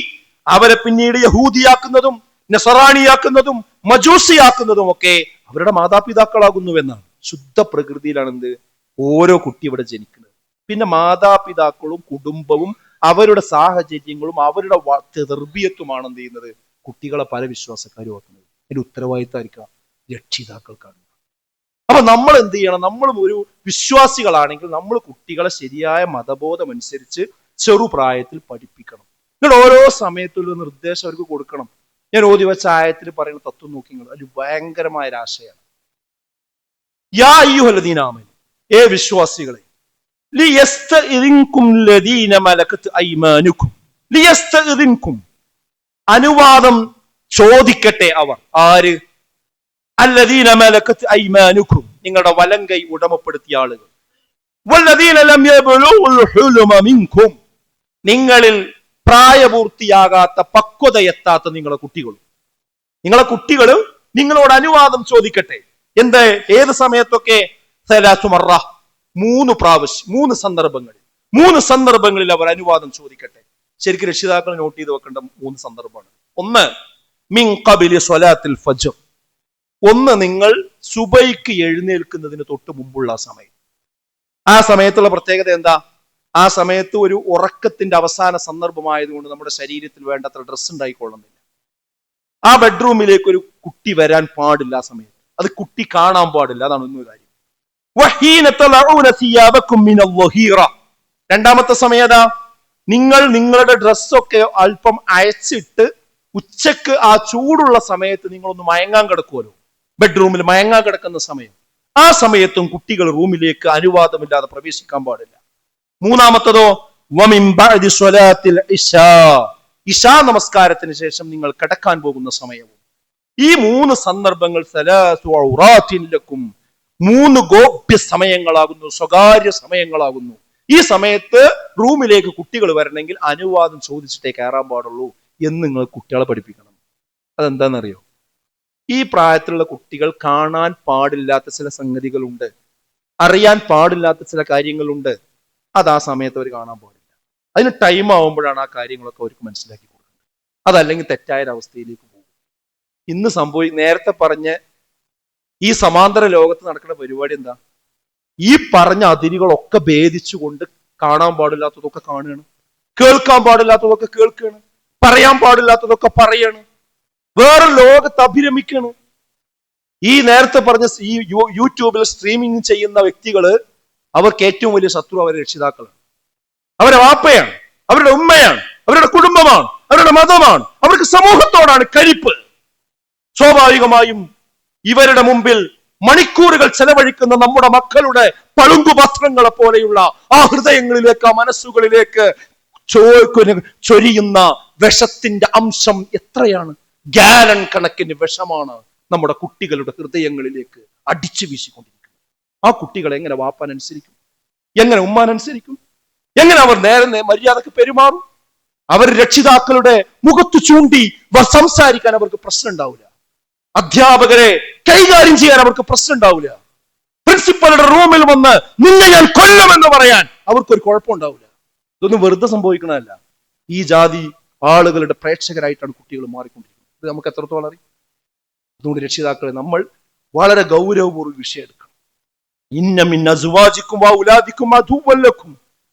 അവരെ പിന്നീട് യഹൂദിയാക്കുന്നതും നസറാണിയാക്കുന്നതും മജൂസിയാക്കുന്നതും ഒക്കെ അവരുടെ മാതാപിതാക്കളാകുന്നുവെന്നാണ്. ശുദ്ധ പ്രകൃതിയിലാണ് എന്ത് ഓരോ കുട്ടി ഇവിടെ ജനിക്കുന്നത്. പിന്നെ മാതാപിതാക്കളും കുടുംബവും അവരുടെ സാഹചര്യങ്ങളും അവരുടെ തെർബിയത്തുമാണ് എന്ത് ചെയ്യുന്നത്, കുട്ടികളെ പല വിശ്വാസക്കാരും ആക്കുന്നത്. അതിന്റെ ഉത്തരവാദിത്തമായിരിക്കാം രക്ഷിതാക്കൾക്കാണ്. അപ്പൊ നമ്മൾ എന്ത് ചെയ്യണം? നമ്മളും ഒരു വിശ്വാസികളാണെങ്കിൽ നമ്മൾ കുട്ടികളെ ശരിയായ മതബോധം അനുസരിച്ച് ചെറുപ്രായത്തിൽ പഠിപ്പിക്കണം. നിങ്ങൾ ഓരോ സമയത്തുള്ള നിർദ്ദേശം അവർക്ക് കൊടുക്കണം. ഞാൻ ഓതി വെച്ച ആയത്തിൽ പറയുന്ന തത്വം നോക്കി നിങ്ങൾ, അതിൽ ഭയങ്കരമായ ഒരു ആശയാണ്. യാ അയ്യുഹല്ലദീന ആമനൂ, ഏ വിശ്വാസികളെ, ലിയസ്തഇദിൻകും ലദീന മലകത് അയ്മാനുകും. ലിയസ്തഇദിൻകും, അനുവാദം ചോദിക്കട്ടെ അവർ. ആര്? അല്ലദീന മലകത് അയ്മാനുകും, നിങ്ങളുടെ വലങ്കൈ ഉടമപ്പെടുത്തിയ ആളുകൾ. വല്ലദീന ലം യബ്ലുഗുൽ ഹുലുമ മിൻകും, നിങ്ങളിൽ പ്രായപൂർത്തിയാകാത്ത പക്വതയെത്താത്ത നിങ്ങളുടെ കുട്ടികൾ നിങ്ങളോട് അനുവാദം ചോദിക്കട്ടെ. എന്ത്? ഏത് സമയത്തൊക്കെ? 3 മറ, 3 പ്രാവശ്യം, 3 സന്ദർഭങ്ങളിൽ അവർ അനുവാദം ചോദിക്കട്ടെ. ശരിക്കും രക്ഷിതാക്കൾ നോട്ട് ചെയ്ത് വെക്കേണ്ട 3 സന്ദർഭമാണ്. ഒന്ന്, മിൻ ഖബിലി സ്വലാത്തിൽ ഫജ്ർ. ഒന്ന്, നിങ്ങൾ സുബൈക്ക് എഴുന്നേൽക്കുന്നതിന് തൊട്ട് മുമ്പുള്ള സമയം. ആ സമയത്തുള്ള പ്രത്യേകത എന്താ? ആ സമയത്ത് ഒരു ഉറക്കത്തിന്റെ അവസാന സന്ദർഭമായതുകൊണ്ട് നമ്മുടെ ശരീരത്തിൽ വേണ്ടത്ര ഡ്രസ്സ് ഉണ്ടായിക്കൊള്ളുന്നില്ല. ആ ബെഡ്റൂമിലേക്ക് ഒരു കുട്ടി വരാൻ പാടില്ല. ആ സമയത്ത് അത് കുട്ടി കാണാൻ പാടില്ല. അതാണ് ഒന്ന് കാര്യം. രണ്ടാമത്തെ സമയതാ, നിങ്ങൾ നിങ്ങളുടെ ഡ്രസ്സൊക്കെ അല്പം അയച്ചിട്ട് ഉച്ചക്ക് ആ ചൂടുള്ള സമയത്ത് നിങ്ങളൊന്ന് മയങ്ങാൻ കിടക്കുമല്ലോ, ബെഡ്റൂമിൽ മയങ്ങാൻ കിടക്കുന്ന സമയം. ആ സമയത്തും കുട്ടികൾ റൂമിലേക്ക് അനുവാദമില്ലാതെ പ്രവേശിക്കാൻ പാടില്ല. മൂന്നാമത്തതോ, വമിൻ ബഅദി സ്വലാത്തിൽ ഇശാ, ഇശാ നമസ്കാരത്തിന് ശേഷം നിങ്ങൾ കിടക്കാൻ പോകുന്ന സമയവും. ഈ 3 സന്ദർഭങ്ങൾ സലാസു ഔറാത്തിൻ ലക്കും, 3 ഗോപ്യ സമയങ്ങളാകുന്നു, സ്വകാര്യ സമയങ്ങളാകുന്നു. ഈ സമയത്ത് റൂമിലേക്ക് കുട്ടികൾ വരണമെങ്കിൽ അനുവാദം ചോദിച്ചിട്ടേ കയറാൻ പാടുള്ളൂ എന്ന് നിങ്ങൾ കുട്ടികളെ പഠിപ്പിക്കണം. അതെന്താണെന്നറിയോ? ഈ പ്രായത്തിലുള്ള കുട്ടികൾ കാണാൻ പാടില്ലാത്ത ചില സംഗതികളുണ്ട്, അറിയാൻ പാടില്ലാത്ത ചില കാര്യങ്ങളുണ്ട്. അത് ആ സമയത്ത് അവർ കാണാൻ പാടില്ല. അതിന് ടൈം ആവുമ്പോഴാണ് ആ കാര്യങ്ങളൊക്കെ അവർക്ക് മനസ്സിലാക്കി കൊടുക്കുന്നത്. അതല്ലെങ്കിൽ തെറ്റായൊരവസ്ഥയിലേക്ക് പോകും. ഇന്ന് നേരത്തെ പറഞ്ഞ ഈ സമാന്തര ലോകത്ത് നടക്കുന്ന പരിപാടി എന്താ? ഈ പറഞ്ഞ അതിരുകളൊക്കെ ഭേദിച്ചുകൊണ്ട് കാണാൻ പാടില്ലാത്തതൊക്കെ കാണുകയാണ്, കേൾക്കാൻ പാടില്ലാത്തതൊക്കെ കേൾക്കുകയാണ്, പറയാൻ പാടില്ലാത്തതൊക്കെ പറയാണ്, വേറെ ലോകത്ത് അഭിരമിക്കുകയാണ്. ഈ നേരത്തെ പറഞ്ഞ ഈ യൂട്യൂബിൽ സ്ട്രീമിംഗ് ചെയ്യുന്ന വ്യക്തികള് അവർക്ക് ഏറ്റവും വലിയ ശത്രു അവരുടെ രക്ഷിതാക്കളാണ്, അവരുടെ വാപ്പയാണ്, അവരുടെ ഉമ്മയാണ്, അവരുടെ കുടുംബമാണ്, അവരുടെ മതമാണ്, അവർക്ക് സമൂഹത്തോടാണ് കലിപ്പ്. സ്വാഭാവികമായും ഇവരുടെ മുമ്പിൽ മണിക്കൂറുകൾ ചെലവഴിക്കുന്ന നമ്മുടെ മക്കളുടെ പളുങ്കുപത്രങ്ങളെ പോലെയുള്ള ആ ഹൃദയങ്ങളിലേക്ക്, ആ മനസ്സുകളിലേക്ക് ചൊരിയുന്ന വിഷത്തിന്റെ അംശം എത്രയാണ്? ഗാലൻ കണക്കിന് വിഷമാണ് നമ്മുടെ കുട്ടികളുടെ ഹൃദയങ്ങളിലേക്ക് അടിച്ചു വീശിക്കൊണ്ടിരിക്കുന്നത്. ആ കുട്ടികൾ എങ്ങനെ വാപ്പാനനുസരിക്കും? എങ്ങനെ ഉമ്മാനനുസരിക്കും? എങ്ങനെ അവർ നേരെ മര്യാദക്ക് പെരുമാറും? അവർ രക്ഷിതാക്കളുടെ മുഖത്ത് ചൂണ്ടി സംസാരിക്കാൻ അവർക്ക് പ്രശ്നം ഉണ്ടാവില്ല. അധ്യാപകരെ കൈകാര്യം ചെയ്യാൻ അവർക്ക് പ്രശ്നം ഉണ്ടാവില്ല. പ്രിൻസിപ്പലുടെ റൂമിൽ വന്ന് നിന്നെ ഞാൻ കൊല്ലുമെന്ന് പറയാൻ അവർക്കൊരു കുഴപ്പമുണ്ടാവില്ല. ഇതൊന്നും വെറുതെ സംഭവിക്കണമല്ല. ഈ ജാതി ആളുകളുടെ പ്രേക്ഷകരായിട്ടാണ് കുട്ടികൾ മാറിക്കൊണ്ടിരിക്കുന്നത്. ഇത് നമുക്ക് എത്രത്തോളം അറിയും? അതുകൊണ്ട് രക്ഷിതാക്കളെ നമ്മൾ വളരെ ഗൗരവപൂർവ്വം വിഷയം എടുക്കണം. ഇന്ന മിൻ അസ്വാജിക്കും വൗലാദിക്കും അദുവ്വൻ ലക്കും,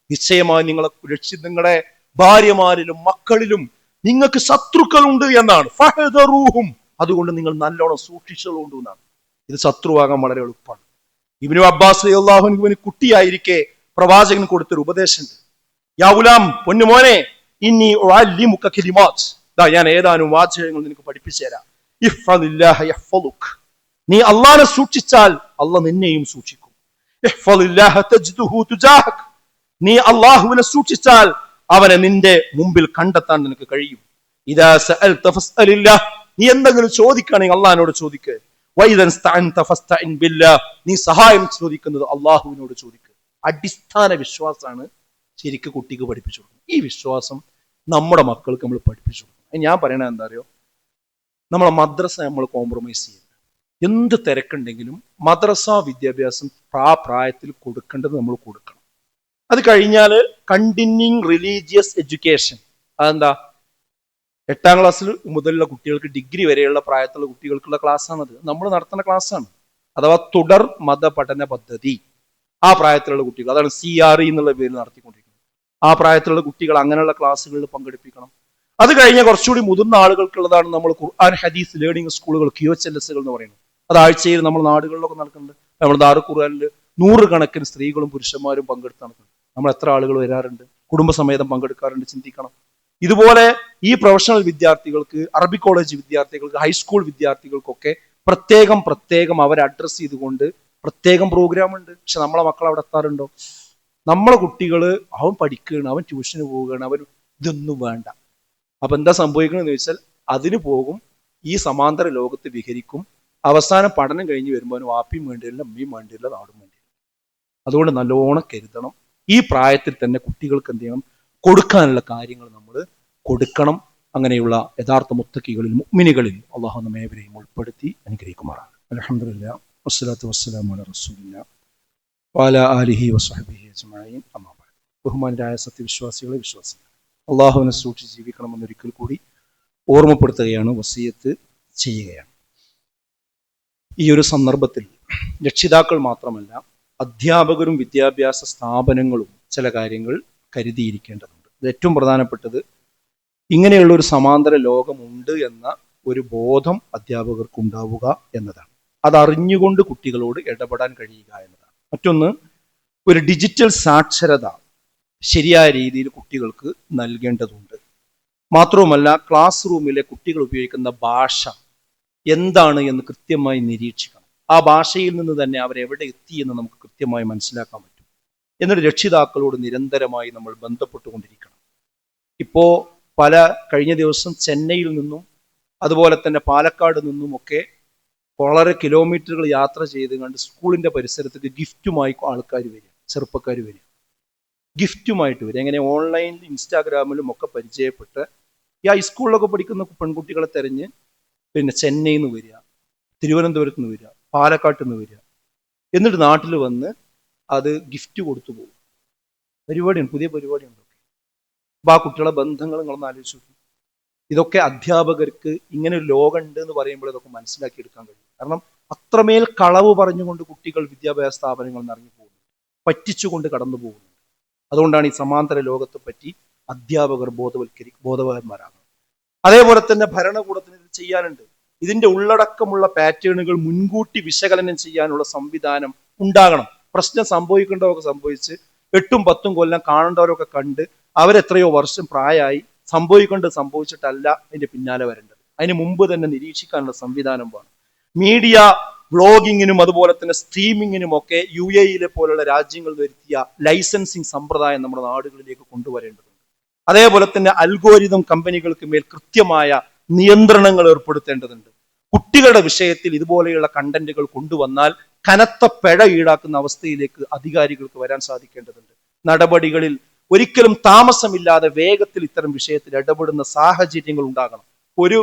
നിശ്ചയമായി നിങ്ങളുടെ ഭാര്യമാരിലും മക്കളിലും നിങ്ങൾക്ക് ശത്രുക്കളുണ്ട് എന്നാണ്. ഫഹദറൂഹും, അതുകൊണ്ട് നിങ്ങൾ നല്ലോണം സൂക്ഷിച്ചുകൊണ്ട് എന്നാണ്. ഇത് ശത്രുവാകാൻ വളരെ എളുപ്പമാണ്. ഇബ്നു അബ്ബാസ് റളിയല്ലാഹു അൻഹുവിന് കുട്ടിയായിരിക്കെ പ്രവാചകൻ കൊടുത്തൊരു ഉപദേശമുണ്ട്. യാ ഗുലാം, പൊന്നുമോനെ, ഇന്നി ഉഅല്ലിമുക കലിമാത്ത്, ഞാൻ ഏതാനും വാചകങ്ങൾ നിനക്ക് പഠിപ്പിച്ചു തരാം. ഇഹ്ഫദില്ലാഹ യഹ്ഫദുക, നീ അല്ലാഹനെ സൂക്ഷിച്ചാൽ അല്ലാഹ് നിന്നെയും സൂക്ഷിക്കും. ഇഹ്ഫദില്ലാഹ തജ്ദുഹു തുജാഹക, നീ അല്ലാഹുവിനെ സൂക്ഷിച്ചാൽ അവനെ നിന്റെ മുമ്പിൽ കണ്ടെത്താൻ നിനക്ക് കഴിയും. ഇദാ സഅൽത ഫസ്അലില്ലാഹ്, നീ എന്തെങ്കിലും ചോദിക്കുകയാണെങ്കിൽ അള്ളാഹിനോട് ചോദിക്കുക. വഇദൻ സ്തഅൻത ഫസ്തഇൻ ബില്ലാഹ്, നീ സഹായം ചോദിക്കുന്നത് അള്ളാഹുവിനോട് ചോദിക്കുക. അടിസ്ഥാന വിശ്വാസമാണ് ശരിക്ക് കുട്ടിക്ക് പഠിപ്പിച്ചു കൊടുക്കുന്നത്. ഈ വിശ്വാസം നമ്മുടെ മക്കൾക്ക് നമ്മൾ പഠിപ്പിച്ചു കൊടുക്കണം. ഞാൻ പറയണത് എന്താ അറിയോ, നമ്മളെ മദ്രസ നമ്മൾ കോംപ്രമൈസ് ചെയ്യരുത്. എന്ത് തിരക്കുണ്ടെങ്കിലും മദ്രസ വിദ്യാഭ്യാസം പ്രായത്തിൽ കൊടുക്കേണ്ടത് നമ്മൾ കൊടുക്കണം. അത് കഴിഞ്ഞാൽ കണ്ടിന്യൂയിങ് റിലീജിയസ് എഡ്യൂക്കേഷൻ, അതെന്താ, 8ാം ക്ലാസ്സിൽ മുതലുള്ള കുട്ടികൾക്ക് ഡിഗ്രി വരെയുള്ള പ്രായത്തിലുള്ള കുട്ടികൾക്കുള്ള ക്ലാസ്സാണത്. നമ്മൾ നടത്തുന്ന ക്ലാസ്സാണ്. അഥവാ തുടർ മതപഠന പദ്ധതി. ആ പ്രായത്തിലുള്ള കുട്ടികൾ, അതാണ് CRE എന്നുള്ള പേരിൽ നടത്തിക്കൊണ്ടിരിക്കുന്നത്. ആ പ്രായത്തിലുള്ള കുട്ടികൾ അങ്ങനെയുള്ള ക്ലാസ്സുകളിൽ പങ്കെടുപ്പിക്കണം. അത് കഴിഞ്ഞ കുറച്ചുകൂടി മുതിർന്ന ആളുകൾക്കുള്ളതാണ് നമ്മൾ ഖുർആൻ ഹദീസ് ലേണിംഗ് സ്കൂളുകൾ, QHLS എന്ന് പറയുന്നത്. അത് ആഴ്ചയിൽ നമ്മൾ നാടുകളിലൊക്കെ നടക്കുന്നുണ്ട്. നമ്മൾ ദാറുൽ ഖുർആനിൽ 100 കണക്കിന് സ്ത്രീകളും പുരുഷന്മാരും പങ്കെടുത്ത് നടക്കുന്നുണ്ട്. നമ്മൾ എത്ര ആളുകൾ വരാറുണ്ട്, കുടുംബസമേതം പങ്കെടുക്കാറുണ്ട്, ചിന്തിക്കണം. ഇതുപോലെ ഈ പ്രൊഫഷണൽ വിദ്യാർത്ഥികൾക്ക്, അറബിക് കോളേജ് വിദ്യാർത്ഥികൾക്ക്, ഹൈസ്കൂൾ വിദ്യാർത്ഥികൾക്കൊക്കെ പ്രത്യേകം അവരെ അഡ്രസ്സ് ചെയ്തുകൊണ്ട് പ്രത്യേകം പ്രോഗ്രാം ഉണ്ട്. പക്ഷെ നമ്മളെ മക്കൾ അവിടെ എത്താറുണ്ടോ? നമ്മളെ കുട്ടികൾ അവൻ പഠിക്കുകയാണ്, അവൻ ട്യൂഷന് പോവുകയാണ്, അവൻ ഇതൊന്നും വേണ്ട. അപ്പൊ എന്താ സംഭവിക്കണമെന്ന് ചോദിച്ചാൽ അതിന് പോകും, ഈ സമാന്തര ലോകത്ത് വിഹരിക്കും. അവസാനം പഠനം കഴിഞ്ഞ് വരുമ്പോൾ വാപ്പിയും വേണ്ടിയില്ല, അമ്മയും വേണ്ടിയില്ല, നാടും വേണ്ടിയില്ല. അതുകൊണ്ട് നല്ലോണം കരുതണം. ഈ പ്രായത്തിൽ തന്നെ കുട്ടികൾക്ക് എന്ത് ചെയ്യണം, കൊടുക്കാനുള്ള കാര്യങ്ങൾ നമ്മൾ കൊടുക്കണം. അങ്ങനെയുള്ള യഥാർത്ഥ മുത്തക്കികളിൽ, മുഅ്മിനുകളിൽ അള്ളാഹു നമ്മേവരെയും ഉൾപ്പെടുത്തി അനുഗ്രഹിക്കുമാറാണ്. അൽഹംദുലില്ലാഹ് വസ്സലാത്തു വസ്സലാമു അലാ റസൂലില്ലാഹ് വഅലാ ആലിഹി വസഹ്ബിഹി അജ്മഈൻ. അമ്മാ ബഅദ്. ബഹുമാനരായ സത്യവിശ്വാസികളെ, വിശ്വാസികൾ, അള്ളാഹുവിനെ സൂക്ഷിച്ച് ജീവിക്കണമെന്നൊരിക്കൽ കൂടി ഓർമ്മപ്പെടുത്തുകയാണ്, വസിയത്ത് ചെയ്യുകയാണ്. ഈ ഒരു സന്ദർഭത്തിൽ രക്ഷിതാക്കൾ മാത്രമല്ല, അധ്യാപകരും വിദ്യാഭ്യാസ സ്ഥാപനങ്ങളും ചില കാര്യങ്ങൾ കരുതിയിരിക്കേണ്ടതുണ്ട്. ഇത് ഏറ്റവും പ്രധാനപ്പെട്ടത്, ഇങ്ങനെയുള്ള ഒരു സമാന്തര ലോകമുണ്ട് എന്ന ഒരു ബോധം അധ്യാപകർക്ക് ഉണ്ടാവുക എന്നതാണ്. അതറിഞ്ഞുകൊണ്ട് കുട്ടികളോട് ഇടപെടാൻ കഴിയുക എന്നതാണ്. മറ്റൊന്ന്, ഒരു ഡിജിറ്റൽ സാക്ഷരത ശരിയായ രീതിയിൽ കുട്ടികൾക്ക് നൽകേണ്ടതുണ്ട്. മാത്രവുമല്ല, ക്ലാസ് റൂമിലെ കുട്ടികൾ ഉപയോഗിക്കുന്ന ഭാഷ എന്താണ് എന്ന് കൃത്യമായി നിരീക്ഷിക്കണം. ആ ഭാഷയിൽ നിന്ന് തന്നെ അവരെവിടെ എത്തി എന്ന് നമുക്ക് കൃത്യമായി മനസ്സിലാക്കാൻ പറ്റും. എന്നിട്ട് രക്ഷിതാക്കളോട് നിരന്തരമായി നമ്മൾ ബന്ധപ്പെട്ടുകൊണ്ടിരിക്കണം. ഇപ്പോ കഴിഞ്ഞ ദിവസം ചെന്നൈയിൽ നിന്നും അതുപോലെ തന്നെ പാലക്കാട് നിന്നും ഒക്കെ വളരെ കിലോമീറ്ററുകൾ യാത്ര ചെയ്ത് കണ്ട് സ്കൂളിന്റെ പരിസരത്തേക്ക് ഗിഫ്റ്റുമായി ആൾക്കാർ വരിക, ചെറുപ്പക്കാർ വരിക, ഗിഫ്റ്റുമായിട്ട് വരിക. എങ്ങനെ, ഓൺലൈനിൽ ഇൻസ്റ്റാഗ്രാമിലും ഒക്കെ പരിചയപ്പെട്ട് ഈ ഹൈസ്കൂളിലൊക്കെ പഠിക്കുന്ന പെൺകുട്ടികളെ തെരഞ്ഞ് ചെന്നൈയിൽ നിന്ന് വരിക, തിരുവനന്തപുരത്ത് നിന്ന് വരിക, പാലക്കാട്ട് നിന്ന് വരിക, എന്നിട്ട് നാട്ടിൽ വന്ന് അത് ഗിഫ്റ്റ് കൊടുത്തു പോകും. പരിപാടിയാണ്, പുതിയ പരിപാടിയുണ്ട്. അപ്പോൾ ആ കുട്ടികളെ ബന്ധങ്ങൾ നിങ്ങളൊന്ന് ആലോചിച്ച് നോക്കും. ഇതൊക്കെ അധ്യാപകർക്ക് ഇങ്ങനെ ഒരു ലോകമുണ്ട് എന്ന് പറയുമ്പോൾ ഇതൊക്കെ മനസ്സിലാക്കിയെടുക്കാൻ കഴിയും. കാരണം അത്രമേൽ കളവ് പറഞ്ഞുകൊണ്ട് കുട്ടികൾ വിദ്യാഭ്യാസ സ്ഥാപനങ്ങളിൽ നിന്ന് ഇറങ്ങി പോകുന്നു, പറ്റിച്ചുകൊണ്ട് കടന്നു പോകുന്നു. അതുകൊണ്ടാണ് ഈ സമാന്തര ലോകത്തെ പറ്റി അധ്യാപകർ ബോധവാന്മാരാകുന്നത്. അതേപോലെ തന്നെ ഭരണകൂടത്തിന് ഇത് ചെയ്യാനുണ്ട്. ഇതിന്റെ ഉള്ളടക്കമുള്ള പാറ്റേണുകൾ മുൻകൂട്ടി വിശകലനം ചെയ്യാനുള്ള സംവിധാനം ഉണ്ടാകണം. പ്രശ്നം സംഭവിക്കേണ്ടതൊക്കെ സംഭവിച്ച് 8-10 കൊല്ലം കാണേണ്ടവരൊക്കെ കണ്ട് അവരെത്രയോ വർഷം പ്രായമായി സംഭവിച്ചിട്ടല്ല അതിന്റെ പിന്നാലെ വരേണ്ടത്. അതിന് മുമ്പ് തന്നെ നിരീക്ഷിക്കാനുള്ള സംവിധാനം വേണം. മീഡിയ വ്ളോഗിങ്ങിനും അതുപോലെ തന്നെ സ്ട്രീമിങ്ങിനും ഒക്കെ UAE പോലുള്ള രാജ്യങ്ങൾ വരുത്തിയ ലൈസൻസിങ് സമ്പ്രദായം നമ്മുടെ നാടുകളിലേക്ക് കൊണ്ടുവരേണ്ടതുണ്ട്. അതേപോലെ തന്നെ അൽഗോരിതം കമ്പനികൾക്ക് മേൽ കൃത്യമായ നിയന്ത്രണങ്ങൾ ഏർപ്പെടുത്തേണ്ടതുണ്ട്. കുട്ടികളുടെ വിഷയത്തിൽ ഇതുപോലെയുള്ള കണ്ടന്റുകൾ കൊണ്ടുവന്നാൽ കനത്ത പിഴ ഈടാക്കുന്ന അവസ്ഥയിലേക്ക് അധികാരികൾക്ക് വരാൻ സാധിക്കേണ്ടതുണ്ട്. നടപടികളിൽ ഒരിക്കലും താമസമില്ലാതെ വേഗത്തിൽ ഇത്തരം വിഷയത്തിൽ ഇടപെടുന്ന സാഹചര്യങ്ങൾ ഉണ്ടാകണം. ഒരു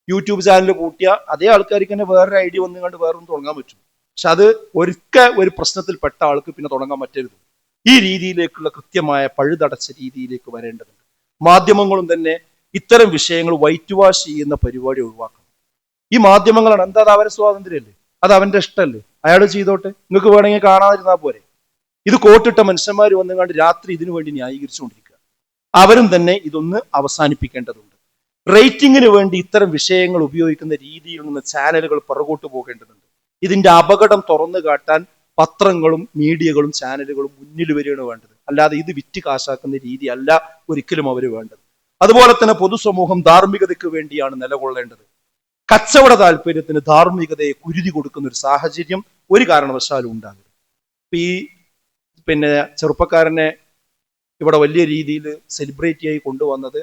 യൂട്യൂബ് ചാനൽ കൂട്ടിയ അതേ ആൾക്കാർക്ക് തന്നെ വേറൊരു ഐഡിയ വന്നുകൊണ്ട് വേറൊന്നും തുടങ്ങാൻ പറ്റും. പക്ഷെ അത് ഒരു പ്രശ്നത്തിൽപ്പെട്ട ആൾക്ക് പിന്നെ തുടങ്ങാൻ പറ്റരുത്. ഈ രീതിയിലേക്കുള്ള കൃത്യമായ പഴുതടച്ച രീതിയിലേക്ക് വരേണ്ടതുണ്ട്. മാധ്യമങ്ങളും തന്നെ ഇത്തരം വിഷയങ്ങൾ വൈറ്റ് വാഷ് ചെയ്യുന്ന പരിപാടി ഒഴിവാക്കണം. ഈ മാധ്യമങ്ങളാണ് എന്താ, അത് അവരുടെ സ്വാതന്ത്ര്യമല്ലേ, അത് അവന്റെ ഇഷ്ടമല്ലേ, അയാൾ ചെയ്തോട്ടെ, നിങ്ങൾക്ക് വേണമെങ്കിൽ കാണാതിരുന്നാൽ പോരെ. ഇത് കോട്ടിട്ട മനുഷ്യന്മാർ വന്നുകൊണ്ട് രാത്രി ഇതിനു വേണ്ടി ന്യായീകരിച്ചുകൊണ്ടിരിക്കുക. അവരും തന്നെ ഇതൊന്ന് അവസാനിപ്പിക്കേണ്ടതുണ്ട്. റേറ്റിംഗിന് വേണ്ടി ഇത്തരം വിഷയങ്ങൾ ഉപയോഗിക്കുന്ന രീതിയിൽ നിന്ന് ചാനലുകൾ പുറകോട്ട് പോകേണ്ടതുണ്ട്. ഇതിന്റെ അപകടം തുറന്നു കാട്ടാൻ പത്രങ്ങളും മീഡിയകളും ചാനലുകളും മുന്നിൽ വരികയാണ് വേണ്ടത്. അല്ലാതെ ഇത് വിറ്റ് കാശാക്കുന്ന രീതി അല്ല ഒരിക്കലും അവർ വേണ്ടത്. അതുപോലെ തന്നെ പൊതുസമൂഹം ധാർമ്മികതയ്ക്ക് വേണ്ടിയാണ് നിലകൊള്ളേണ്ടത്. കച്ചവട താല്പര്യത്തിന് ധാർമ്മികതയെ കുരുതി കൊടുക്കുന്ന ഒരു സാഹചര്യം ഒരു കാരണവശാലും ഉണ്ടാകരുത്. ഈ ചെറുപ്പക്കാരനെ ഇവിടെ വലിയ രീതിയിൽ സെലിബ്രേറ്റ് ആയി കൊണ്ടുവന്നത്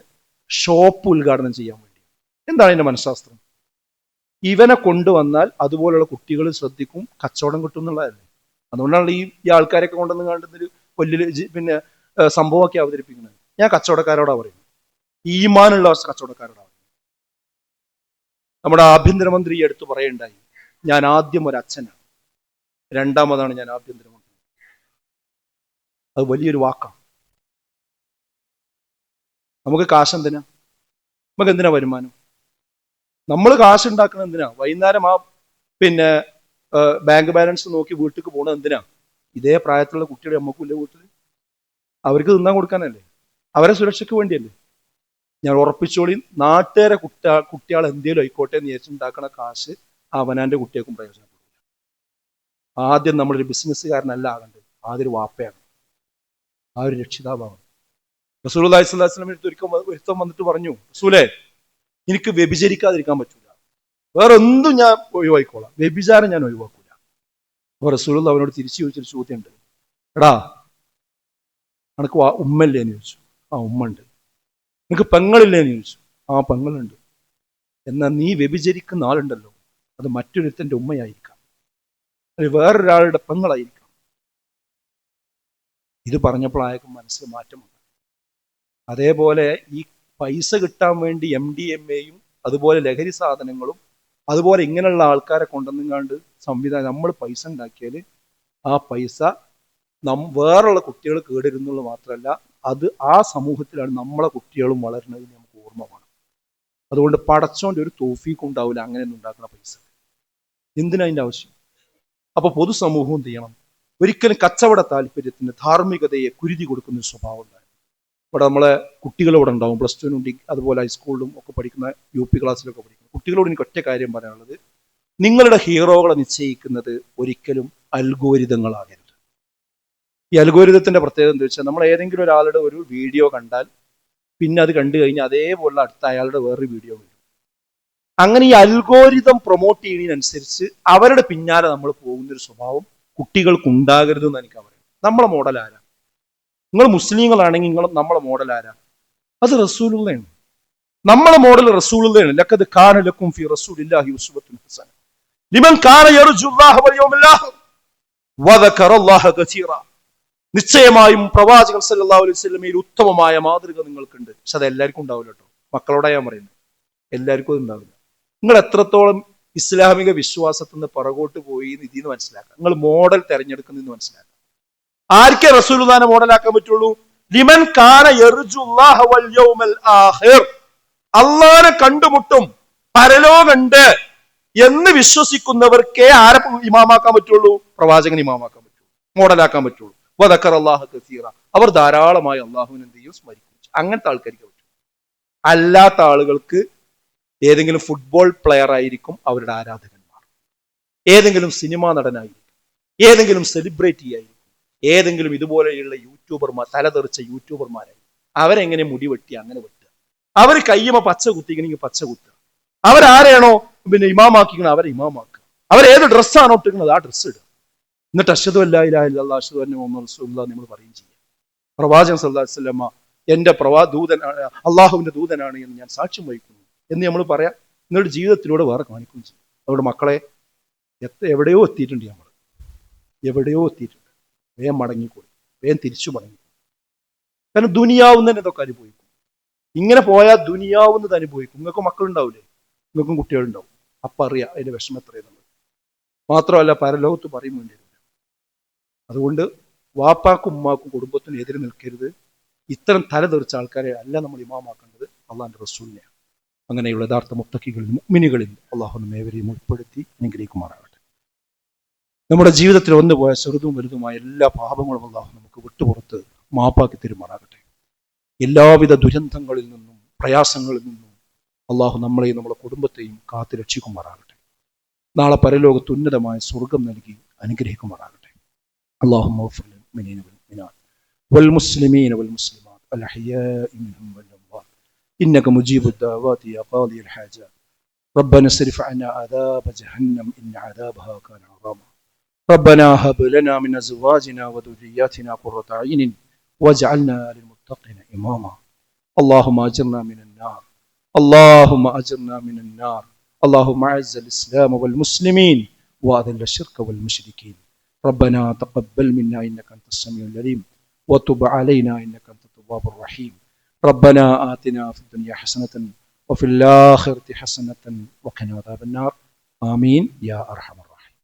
ഷോപ്പ് ഉദ്ഘാടനം ചെയ്യാൻ വേണ്ടി. എന്താണ് ഇതിന്റെ മനഃശാസ്ത്രം? ഇവനെ കൊണ്ടുവന്നാൽ അതുപോലുള്ള കുട്ടികൾ ശ്രദ്ധിക്കും, കച്ചവടം കിട്ടും എന്നുള്ളതല്ലേ. അതുകൊണ്ടാണ് ഈ ആൾക്കാരൊക്കെ കൊണ്ടുവന്ന് കണ്ടുന്നൊരു വലിയ സംഭവമൊക്കെ അവതരിപ്പിക്കുന്നത്. ഞാൻ കച്ചവടക്കാരോടാ പറയുന്നത്, ഈമാനുള്ള കച്ചവടക്കാരോടാ. നമ്മുടെ ആഭ്യന്തരമന്ത്രി എടുത്തു പറയുണ്ടായി, ഞാൻ ആദ്യം ഒരു അച്ഛനാണ്, രണ്ടാമതാണ് ഞാൻ ആഭ്യന്തരമന്ത്രി. അത് വലിയൊരു വാക്കാണ്. നമുക്ക് കാശ് എന്തിനാ? നമുക്ക് എന്തിനാ വരുമാനം? നമ്മൾ കാശ് ഉണ്ടാക്കുന്നത് എന്തിനാ? വൈകുന്നേരം ബാങ്ക് ബാലൻസ് നോക്കി വീട്ടിൽ പോകണത് എന്തിനാ? ഇതേ പ്രായത്തിലുള്ള കുട്ടികളെ നമുക്കില്ല വീട്ടിൽ, അവർക്ക് തിന്നാൻ കൊടുക്കാനല്ലേ, അവരെ സുരക്ഷയ്ക്ക് വേണ്ടിയല്ലേ. ഞാൻ ഉറപ്പിച്ചോളി, നാട്ടുകാരെ കുട്ടികൾ എന്തേലും ആയിക്കോട്ടെ എന്ന് വിചാരിച്ചുണ്ടാക്കണ കാശ് അവനാന്റെ കുട്ടികൾക്കും പ്രയോജനപ്പെടും. ആദ്യം നമ്മളൊരു ബിസിനസ്സുകാരനല്ല ആകേണ്ടത്, ആദ്യം ഒരു വാപ്പയാണ്, ആ ഒരു രക്ഷിതാവാണ്. റസൂലുള്ളാഹി സ്വല്ലല്ലാഹു അലൈഹി വസല്ലം ഒരുത്തം വന്നിട്ട് പറഞ്ഞു, റസൂലേ, എനിക്ക് വ്യഭിചരിക്കാതിരിക്കാൻ പറ്റൂല, വേറെ എന്തും ഞാൻ ഒഴിവായിക്കോളാം, വ്യഭിചാരം ഞാൻ ഒഴിവാക്കൂല. അപ്പൊ റസൂലുള്ളാഹി അവനോട് തിരിച്ചു ചോദിച്ചൊരു ചോദ്യമുണ്ട്, എടാ നിനക്ക് ഉമ്മല്ലേ എന്ന് ചോദിച്ചു. ആ ഉമ്മ ഉണ്ട്. നിനക്ക് പെങ്ങളില്ലേ എന്ന് ചോദിച്ചു. ആ പെങ്ങളുണ്ട്. എന്നാൽ നീ വ്യഭിചരിക്കുന്ന ആളുണ്ടല്ലോ, അത് മറ്റൊരുത്തന്റെ ഉമ്മയായിരിക്കാം, അത് വേറൊരാളുടെ പെങ്ങളായിരിക്കാം. ഇത് പറഞ്ഞപ്പോൾ ആയക്കും മനസ്സിൽ മാറ്റമുണ്ട്. അതേപോലെ ഈ പൈസ കിട്ടാൻ വേണ്ടി MDMA-യും അതുപോലെ ലഹരി സാധനങ്ങളും അതുപോലെ ഇങ്ങനെയുള്ള ആൾക്കാരെ കൊണ്ടുവന്നുകൊണ്ട് സംവിധാനം നമ്മൾ പൈസ ഉണ്ടാക്കിയാൽ ആ പൈസ വേറുള്ള കുട്ടികൾ കേടരുന്നുള്ളത് മാത്രമല്ല, അത് ആ സമൂഹത്തിലാണ് നമ്മളെ കുട്ടികളും വളരുന്നത് നമുക്ക് ഓർമ്മ വേണം. അതുകൊണ്ട് പടച്ചോന്റെ ഒരു തൗഫീഖ് ഉണ്ടാവില്ല അങ്ങനെയൊന്നും ഉണ്ടാക്കുന്ന പൈസ. എന്തിനാ അതിൻ്റെ ആവശ്യം? അപ്പൊ പൊതുസമൂഹവും എന്ത് ചെയ്യണം? ഒരിക്കലും കച്ചവട താല്പര്യത്തിന് ധാർമ്മികതയെ കുരുതി കൊടുക്കുന്ന ഒരു സ്വഭാവം ഉണ്ടായിരുന്നു. ഇവിടെ നമ്മളെ കുട്ടികളിവിടെ ഉണ്ടാവും, +2 അതുപോലെ ഹൈസ്കൂളിലും ഒക്കെ പഠിക്കുന്ന UP ക്ലാസ്സിലൊക്കെ പഠിക്കുന്ന കുട്ടികളോട് എനിക്ക് ഒറ്റ കാര്യം പറയാനുള്ളത്, നിങ്ങളുടെ ഹീറോകളെ നിശ്ചയിക്കുന്നത് ഒരിക്കലും അൽഗോരിതങ്ങളാകരുത്. ഈ അൽഗോരിതത്തിന്റെ പ്രത്യേകത എന്താ വെച്ചാൽ, നമ്മൾ ഏതെങ്കിലും ഒരാളുടെ ഒരു വീഡിയോ കണ്ടാൽ പിന്നെ അത് കണ്ടു കഴിഞ്ഞാൽ അതേപോലെ അടുത്ത അയാളുടെ വേറൊരു വീഡിയോ വരും. അങ്ങനെ ഈ അൽഗോരിതം പ്രൊമോട്ട് ചെയ്യുന്നതിനനുസരിച്ച് അവരുടെ പിന്നാലെ നമ്മൾ പോകുന്നൊരു സ്വഭാവം കുട്ടികൾക്ക് ഉണ്ടാകരുത് എന്ന് എനിക്ക് പറയാം. നമ്മളെ മോഡൽ ആരാ? നിങ്ങൾ മുസ്ലിങ്ങളാണെങ്കിൽ നമ്മളെ മോഡൽ ആരാ? അത് റസൂലുള്ളാഹിയാണ്. നമ്മളെ മോഡൽ റസൂലുള്ളാഹിയാണ്. ലഖദ് കാന ലക്കും ഫീ റസൂലില്ലാഹി ഉസ്വത്തുൻ ഹസന ലിമൻ കാന യർജുല്ലാഹ വൽ യൗമൽ ആഖിർ വദകറല്ലാഹ കസീറ. നിശ്ചയമായും പ്രവാചകൻ സല്ലല്ലാഹു അലൈഹി വസല്ലമയിൽ ഉത്തമമായ മാതൃക നിങ്ങൾക്കുണ്ട്. പക്ഷെ അത് എല്ലാവർക്കും ഉണ്ടാവില്ല കേട്ടോ. മക്കളോടാ ഞാൻ പറയുന്നത്, എല്ലാവർക്കും അത് ഉണ്ടാവില്ല. നിങ്ങൾ എത്രത്തോളം ഇസ്ലാമിക വിശ്വാസത്തിൽ നിന്ന് പുറകോട്ട് പോയി ഇതിന്ന് മനസ്സിലാക്കാം. നിങ്ങൾ മോഡൽ തെരഞ്ഞെടുക്കുന്നതെന്ന് മനസ്സിലാക്കാം. ആർക്കേ റസൂലുള്ളാഹിനെ മോഡലാക്കാൻ പറ്റുള്ളൂ? ലിമൻ കാന യർജുല്ലാഹ വൽ യൗമൽ ആഖിർ. അല്ലാഹനെ കണ്ടുമുട്ടും, പരലോകമുണ്ട് എന്ന് വിശ്വസിക്കുന്നവർക്കേ ആരെ ഇമാമാക്കാൻ പറ്റുള്ളൂ? പ്രവാചകൻ ഇമാമാക്കാൻ പറ്റുള്ളൂ, മോഡലാക്കാൻ പറ്റുള്ളൂ. വദക്കറല്ലാഹ കസീറ. അവർ ധാരാളമായി അള്ളാഹുവിനെ എന്ത് ചെയ്യും? സ്മരിക്കും. അങ്ങനത്തെ ആൾക്കാർക്ക് പറ്റും. അല്ലാത്ത ആളുകൾക്ക് ഏതെങ്കിലും ഫുട്ബോൾ പ്ലെയർ ആയിരിക്കും അവരുടെ ആരാധകന്മാർ, ഏതെങ്കിലും സിനിമാ നടനായിരിക്കും, ഏതെങ്കിലും സെലിബ്രിറ്റി ആയിരിക്കും, ഏതെങ്കിലും ഇതുപോലെയുള്ള യൂട്യൂബർമാർ, തലതെറിച്ച യൂട്യൂബർമാരായിരിക്കും. അവരെങ്ങനെ മുടി വെട്ടി അങ്ങനെ വെട്ടുക, അവർ കയ്യുമ പച്ച കുത്തിക്കണെങ്കിൽ പച്ച കുത്തുക. അവരാരെയാണോ പിന്നെ ഇമാമാക്കിക്കണം അവരെ ഇമാമാക്കുക. അവരേത് ഡ്രസ്സാണോ ഇട്ടിരിക്കുന്നത് ആ ഡ്രസ്സ് ഇടുക. എന്നിട്ട് അശ്ഹദു അല്ലാ ഇലാഹ ഇല്ലല്ലാഹ് അശ്ഹദു അന്ന മുഹമ്മദൻ റസൂലുള്ളാഹ് നമ്മൾ പറയുകയും ചെയ്യുക. പ്രവാചകൻ സല്ലല്ലാഹു അലൈഹി വസല്ലമ എന്റെ ദൂതനാണ്, അള്ളാഹുവിന്റെ ദൂതനാണ് എന്ന് ഞാൻ സാക്ഷ്യം വഹിക്കുന്നു എന്ന് നമ്മൾ പറയാം. നിങ്ങളുടെ ജീവിതത്തിലൂടെ വേറെ കാണിക്കുകയും ചെയ്യും. അതുകൊണ്ട് മക്കളെ, എവിടെയോ എത്തിയിട്ടുണ്ട്, നമ്മൾ എവിടെയോ എത്തിയിട്ടുണ്ട്. വേഗം മടങ്ങിക്കൂടി, വേഗം തിരിച്ചു മടങ്ങി. കാരണം ദുനിയാവുന്നതിന് ഇതൊക്കെ അനുഭവിക്കും. ഇങ്ങനെ പോയാൽ ദുനിയാവുന്നത് അനുഭവിക്കും. നിങ്ങൾക്ക് മക്കളുണ്ടാവില്ലേ? നിങ്ങൾക്കും കുട്ടികളുണ്ടാവും. അപ്പം അറിയാം അതിന്റെ വിഷമം എത്രയെന്നുള്ളത്. മാത്രമല്ല പരലോകത്ത് പറയും വേണ്ടി വരില്ല. അതുകൊണ്ട് വാപ്പാക്കും ഉമ്മാക്കും കുടുംബത്തിനും എതിരെ നിൽക്കരുത്. ഇത്തരം തലതെറിച്ച ആൾക്കാരെ അല്ല നമ്മൾ ഇമാമാക്കേണ്ടത്, അള്ളാഹിന്റെ റസൂലിനെയാണ്. അങ്ങനെയുള്ള യഥാർത്ഥ മുത്തക്കികളിൽ മുഅ്മിനുകളിൽ അള്ളാഹു നമ്മെ ഏവരെയും ഉൾപ്പെടുത്തി അനുഗ്രഹിക്കുമാറാകട്ടെ. നമ്മുടെ ജീവിതത്തിൽ വന്നുപോയ ചെറുതും വലുതുമായ എല്ലാ പാപങ്ങളും അള്ളാഹു നമുക്ക് വിട്ടുപുറത്ത് മാപ്പാക്കി തരുമാറാകട്ടെ. എല്ലാവിധ ദുരന്തങ്ങളിൽ നിന്നും പ്രയാസങ്ങളിൽ നിന്നും അള്ളാഹു നമ്മളെയും നമ്മുടെ കുടുംബത്തെയും കാത്തു രക്ഷിക്കുമാറാകട്ടെ. നാളെ പരലോകത്ത് ഉന്നതമായ സ്വർഗം നൽകി അനുഗ്രഹിക്കുമാറാകട്ടെ. اللهم اغفر للمؤمنين والمؤمنات والمسلمين والمسلمات الأحياء منهم والأموات إنك مجيب الدعوات يا قاضي الحاجات. ربنا اصرف عنا عذاب جهنم إن عذابها كان غراما. ربنا هب لنا من أزواجنا وذرياتنا قرة أعين واجعلنا للمتقين إماما. اللهم أجرنا من النار، اللهم أجرنا من النار. اللهم أعز الإسلام والمسلمين وأذل الشرك والمشركين. ربنا تقبل منا إنك أنت السميع العليم وتب علينا إنك أنت التواب الرحيم. ربنا آتنا في الدنيا حسنة وفي الآخرة حسنة وقنا عذاب النار. آمين يا أرحم الراحمين.